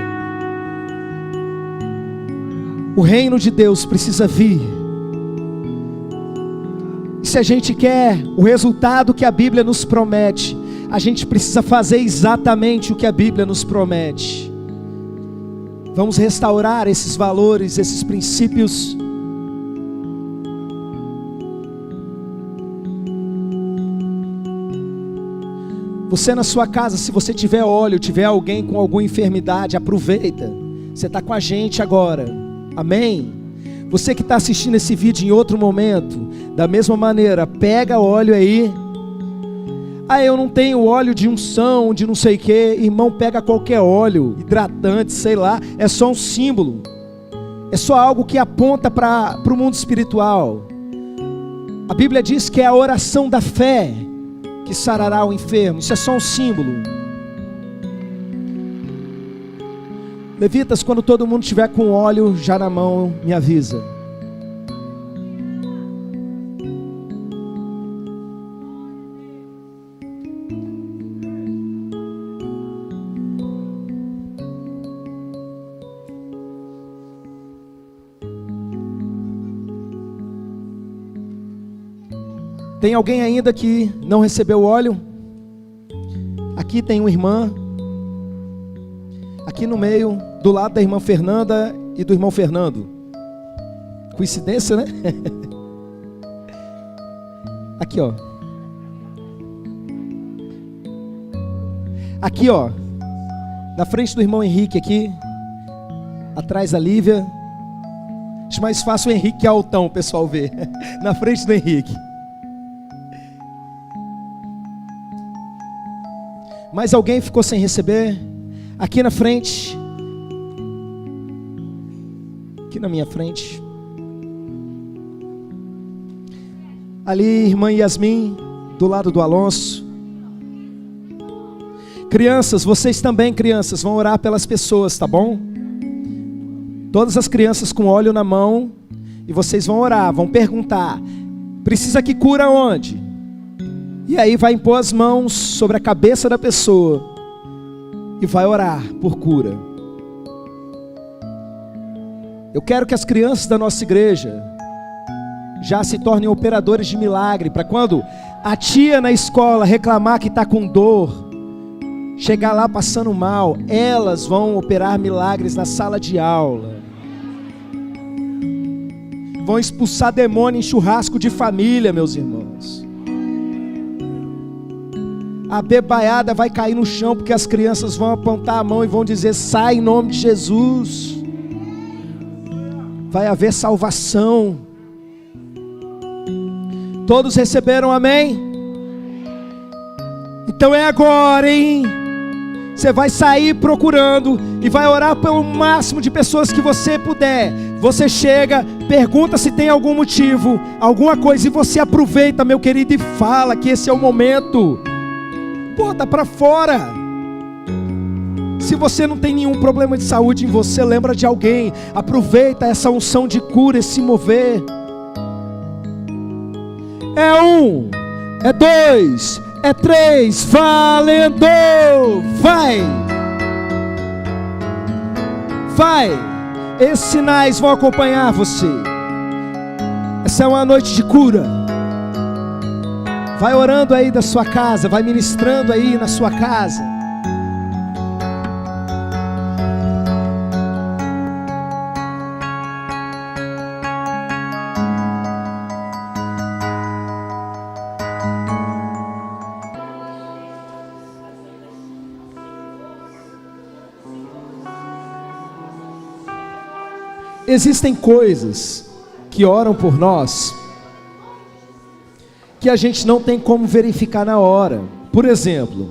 O reino de Deus precisa vir. E se a gente quer o resultado que a Bíblia nos promete, a gente precisa fazer exatamente o que a Bíblia nos promete. Vamos restaurar esses valores, esses princípios. Você na sua casa, se você tiver óleo, tiver alguém com alguma enfermidade, aproveita. Você está com a gente agora. Amém? Você que está assistindo esse vídeo em outro momento, da mesma maneira, pega óleo aí. Ah, eu não tenho óleo de unção, de não sei o que. Irmão, pega qualquer óleo, hidratante, sei lá. É só um símbolo. É só algo que aponta para o mundo espiritual. A Bíblia diz que é a oração da fé que sarará o enfermo. Isso é só um símbolo. Levitas, quando todo mundo estiver com óleo já na mão, me avisa. Tem alguém ainda que não recebeu óleo? Aqui tem uma irmã. Aqui no meio, do lado da irmã Fernanda e do irmão Fernando. Coincidência, né? Aqui, ó. Aqui, ó. Na frente do irmão Henrique aqui. Atrás da Lívia. Acho mais fácil o Henrique que é altão, o pessoal ver. Na frente do Henrique. Mais alguém ficou sem receber? Aqui na frente. Aqui na minha frente. Ali, irmã Yasmin, do lado do Alonso. Crianças, vocês também, crianças, vão orar pelas pessoas, tá bom? Todas as crianças com óleo na mão. E vocês vão orar, vão perguntar: Precisa que cura onde? E aí vai impor as mãos sobre a cabeça da pessoa e vai orar por cura. Eu quero que as crianças da nossa igreja já se tornem operadores de milagre, para quando a tia na escola reclamar que está com dor, chegar lá passando mal, elas vão operar milagres na sala de aula. Vão expulsar demônio em churrasco de família, meus irmãos. A bebaiada vai cair no chão, porque as crianças vão apontar a mão e vão dizer: sai em nome de Jesus. Vai haver salvação. Todos receberam amém? Então é agora, hein? Você vai sair procurando e vai orar pelo máximo de pessoas que você puder. Você chega, pergunta se tem algum motivo, alguma coisa, e você aproveita, meu querido, e fala que esse é o momento. Bota pra fora. Se você não tem nenhum problema de saúde em você, lembra de alguém. Aproveita essa unção de cura, esse mover. É 1, é 2, é 3, valendo! Vai! Vai! Esses sinais vão acompanhar você. Essa é uma noite de cura. Vai orando aí da sua casa, vai ministrando aí na sua casa. Existem coisas que oram por nós que a gente não tem como verificar na hora. Por exemplo,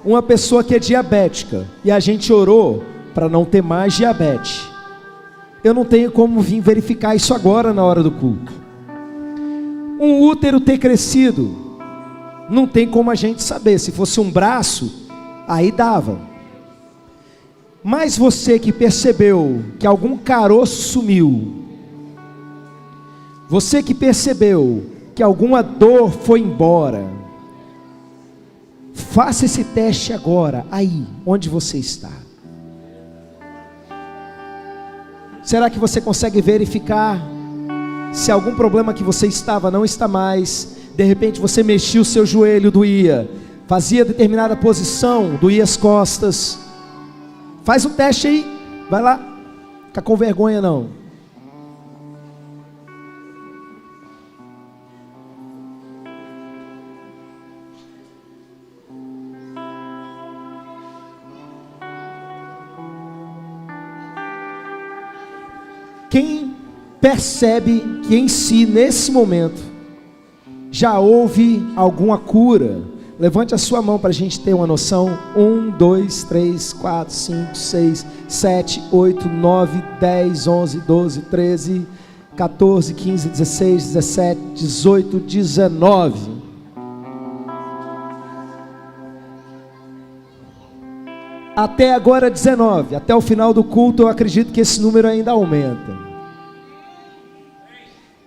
uma pessoa que é diabética e a gente orou para não ter mais diabetes. Eu não tenho como vir verificar isso agora na hora do culto. Um útero ter crescido, não tem como a gente saber. Se fosse um braço, aí dava. Mas você que percebeu que algum caroço sumiu, você que percebeu que alguma dor foi embora, faça esse teste agora, aí, onde você está. Será que você consegue verificar se algum problema que você estava não está mais? De repente você mexia o seu joelho, doía, fazia determinada posição, doía as costas. Faz o teste aí, vai lá, fica com vergonha não. Quem percebe que em si, nesse momento, já houve alguma cura? Levante a sua mão para a gente ter uma noção. 1, 2, 3, 4, 5, 6, 7, 8, 9, 10, 11, 12, 13, 14, 15, 16, 17, 18, 19. Até agora 19. Até o final do culto eu acredito que esse número ainda aumenta.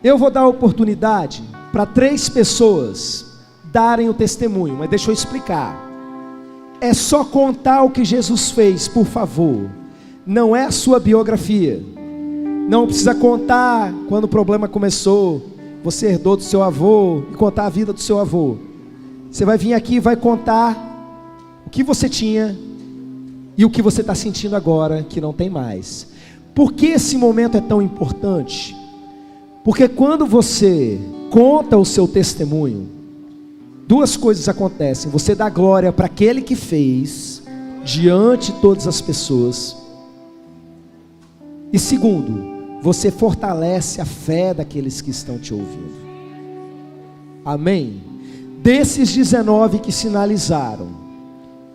Eu vou dar a oportunidade para 3 pessoas darem o testemunho, mas deixa eu explicar. É só contar o que Jesus fez, por favor. Não é a sua biografia. Não precisa contar quando o problema começou, você herdou do seu avô, e contar a vida do seu avô. Você vai vir aqui e vai contar o que você tinha e o que você está sentindo agora que não tem mais. Por que esse momento é tão importante? Porque quando você conta o seu testemunho, 2 coisas acontecem. Você dá glória para aquele que fez, diante de todas as pessoas. E segundo, você fortalece a fé daqueles que estão te ouvindo. Amém? Desses 19 que sinalizaram,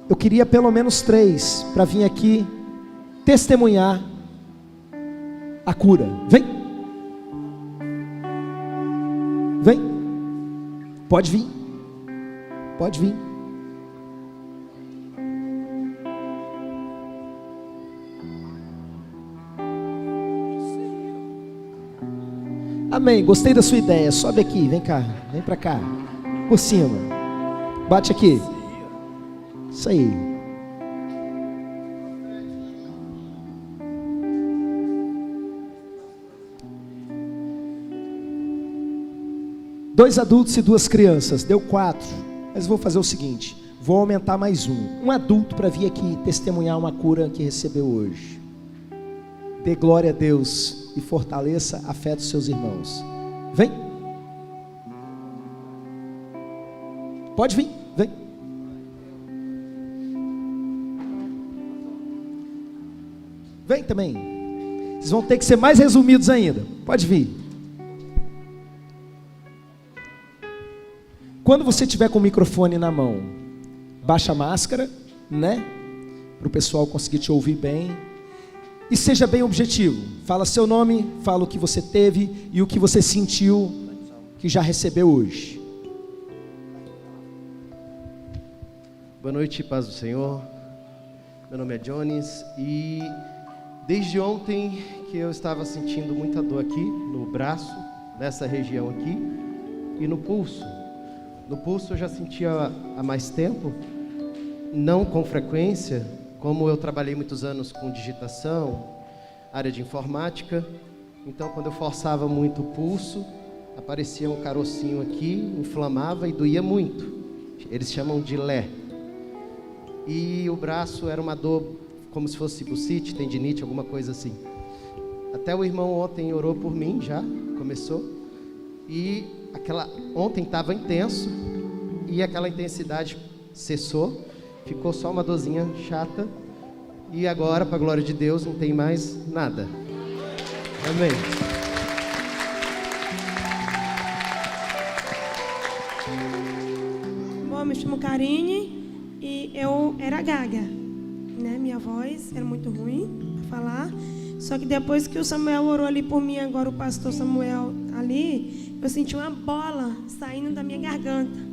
eu queria pelo menos 3 para vir aqui testemunhar a cura. Vem. Vem. Pode vir. Pode vir. Amém, gostei da sua ideia. Sobe aqui, vem cá, vem pra cá. Por cima. Bate aqui. Isso aí. Dois adultos e duas crianças. Deu 4. Mas vou fazer o seguinte. Vou aumentar mais um adulto para vir aqui testemunhar uma cura que recebeu hoje. Dê glória a Deus e fortaleça a fé dos seus irmãos. Vem. Pode vir, vem. Vem também. Vocês vão ter que ser mais resumidos ainda. Pode vir. Quando você tiver com o microfone na mão, baixa a máscara, né? Para o pessoal conseguir te ouvir bem. E seja bem objetivo. Fala seu nome, fala o que você teve e o que você sentiu que já recebeu hoje. Boa noite, paz do Senhor. Meu nome é Jones e desde ontem que eu estava sentindo muita dor aqui no braço, nessa região aqui, e no pulso. No pulso eu já sentia há mais tempo, não com frequência, como eu trabalhei muitos anos com digitação, área de informática, então quando eu forçava muito o pulso, aparecia um carocinho aqui, inflamava e doía muito. Eles chamam de lé. E o braço era uma dor como se fosse bucite, tendinite, alguma coisa assim. Até o irmão ontem orou por mim, já começou. E ontem estava intenso e aquela intensidade cessou. Ficou só uma dorzinha chata. E agora, para a glória de Deus, não tem mais nada. Amém. Bom, me chamo Karine e eu era gaga, né? Minha voz era muito ruim para falar. Só que depois que o Samuel orou ali por mim, agora o pastor Samuel ali, eu senti uma bola saindo da minha garganta.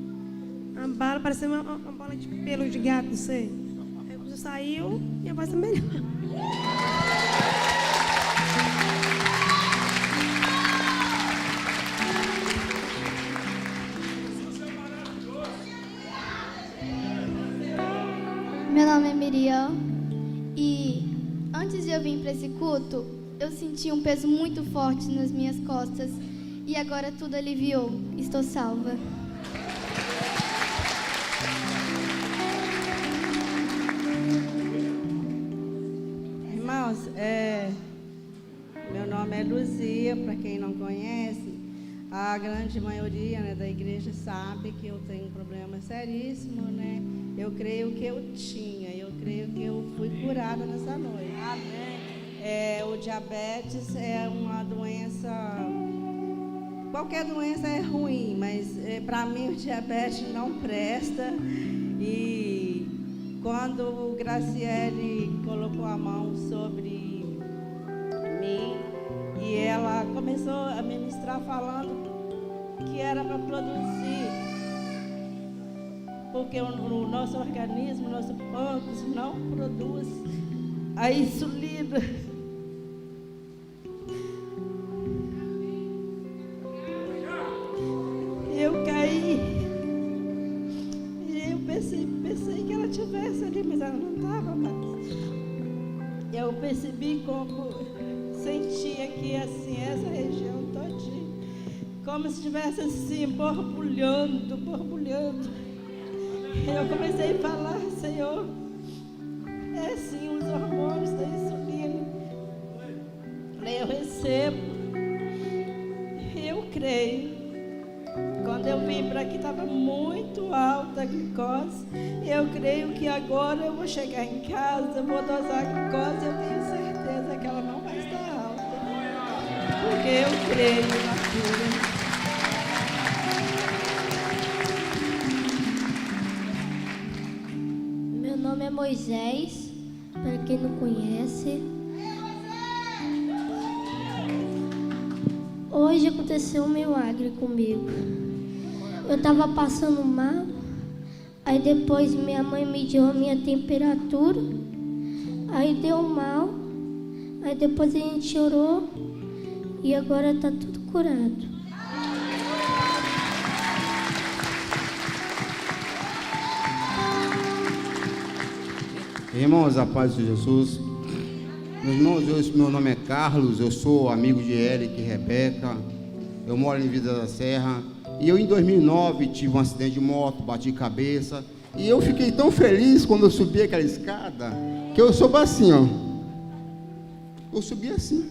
Uma bola, parecendo uma bola de pelo de gato, não sei. Aí quando saiu, minha voz tá melhor. Meu nome é Miriam e antes de eu vir para esse culto, eu senti um peso muito forte nas minhas costas e agora tudo aliviou. Estou salva. Irmãos, meu nome é Luzia, para quem não conhece, a grande maioria, né, da igreja sabe que eu tenho um problema seríssimo, né? Eu creio que eu creio que eu fui curada nessa noite. Amém. O diabetes é uma doença, qualquer doença é ruim, mas para mim o diabetes não presta. E quando o Graciele colocou a mão sobre mim e ela começou a ministrar falando que era para produzir, porque o nosso organismo, o nosso pâncreas não produz a insulina. Eu caí e eu pensei que ela estivesse ali, mas ela não estava mais. Eu percebi como sentia aqui assim, essa região todinha, como se estivesse assim, borbulhando. Eu comecei a falar, Senhor, é sim os hormônios da insulina. Eu recebo, eu creio. Quando eu vim para aqui estava muito alta a glicose. Eu creio que agora eu vou chegar em casa, vou dosar a glicose, eu tenho certeza que ela não vai estar alta. Porque eu creio na cura. Meu nome é Moisés, para quem não conhece. Hoje aconteceu um milagre comigo. Eu estava passando mal, aí depois minha mãe mediu a minha temperatura, aí deu mal, aí depois a gente orou e agora está tudo curado. Irmãos, a paz de Jesus. Meus irmãos, meu nome é Carlos, eu sou amigo de Eric e Rebeca, eu moro em Vida da Serra, e eu em 2009 tive um acidente de moto, bati cabeça, e eu fiquei tão feliz quando eu subi aquela escada, que eu soube assim, ó, eu subi assim.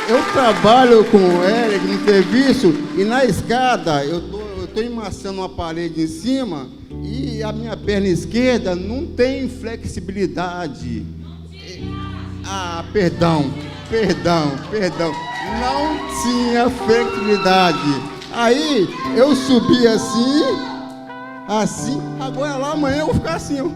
Eu trabalho com o Eric no serviço, e na escada eu tô emassando uma parede em cima, e a minha perna esquerda não tem flexibilidade. Perdão. Não tinha flexibilidade. Aí eu subi assim, agora lá amanhã eu vou ficar assim, ó.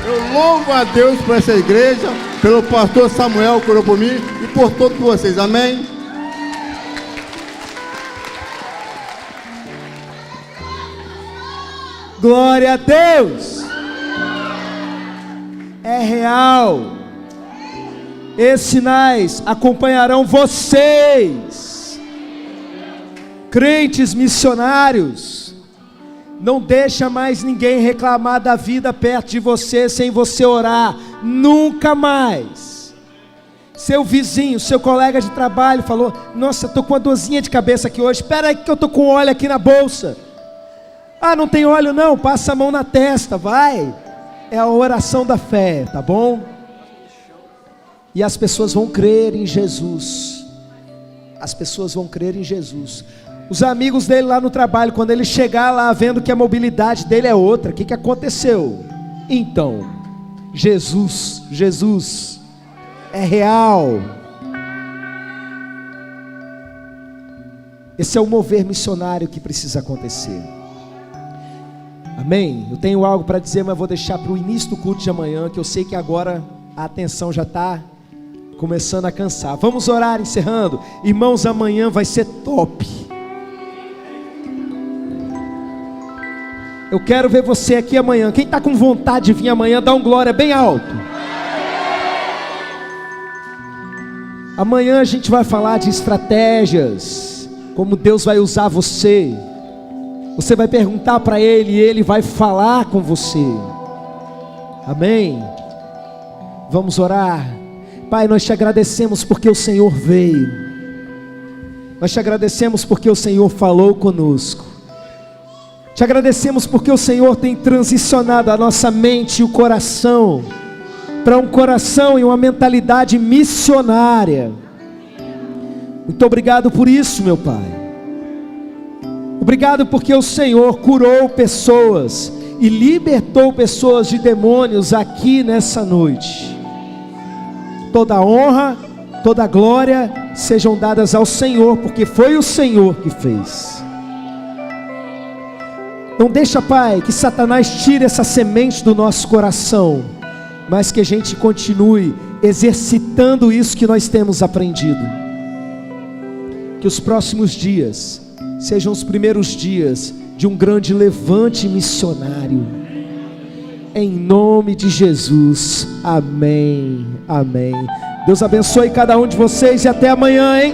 Eu louvo a Deus por essa igreja, pelo pastor Samuel que orou por mim e por todos vocês, amém? Glória a Deus! É real. Esses sinais acompanharão vocês, crentes missionários. Não deixa mais ninguém reclamar da vida perto de você sem você orar, nunca mais. Seu vizinho, seu colega de trabalho falou: nossa, estou com uma dorzinha de cabeça aqui hoje, espera aí que eu estou com óleo aqui na bolsa. Ah, não tem óleo não, passa a mão na testa, vai. É a oração da fé, tá bom? E as pessoas vão crer em Jesus. As pessoas vão crer em Jesus. Os amigos dele lá no trabalho, quando ele chegar lá vendo que a mobilidade dele é outra, o que aconteceu? Então, Jesus é real. Esse é o mover missionário que precisa acontecer. Amém? Eu tenho algo para dizer, mas vou deixar para o início do culto de amanhã, que eu sei que agora a atenção já está começando a cansar. Vamos orar encerrando. Irmãos, amanhã vai ser top. Eu quero ver você aqui amanhã. Quem está com vontade de vir amanhã, dá um glória bem alto. Amanhã a gente vai falar de estratégias, como Deus vai usar você. Você vai perguntar para Ele e Ele vai falar com você. Amém? Vamos orar. Pai, nós te agradecemos porque o Senhor veio. Nós te agradecemos porque o Senhor falou conosco. Te agradecemos porque o Senhor tem transicionado a nossa mente e o coração para um coração e uma mentalidade missionária. Muito obrigado por isso, meu Pai. Obrigado porque o Senhor curou pessoas e libertou pessoas de demônios aqui nessa noite. Toda honra, toda glória sejam dadas ao Senhor, porque foi o Senhor que fez. Não deixa, Pai, que Satanás tire essa semente do nosso coração, mas que a gente continue exercitando isso que nós temos aprendido. Que os próximos dias sejam os primeiros dias de um grande levante missionário. Em nome de Jesus. Amém. Amém. Deus abençoe cada um de vocês e até amanhã, hein?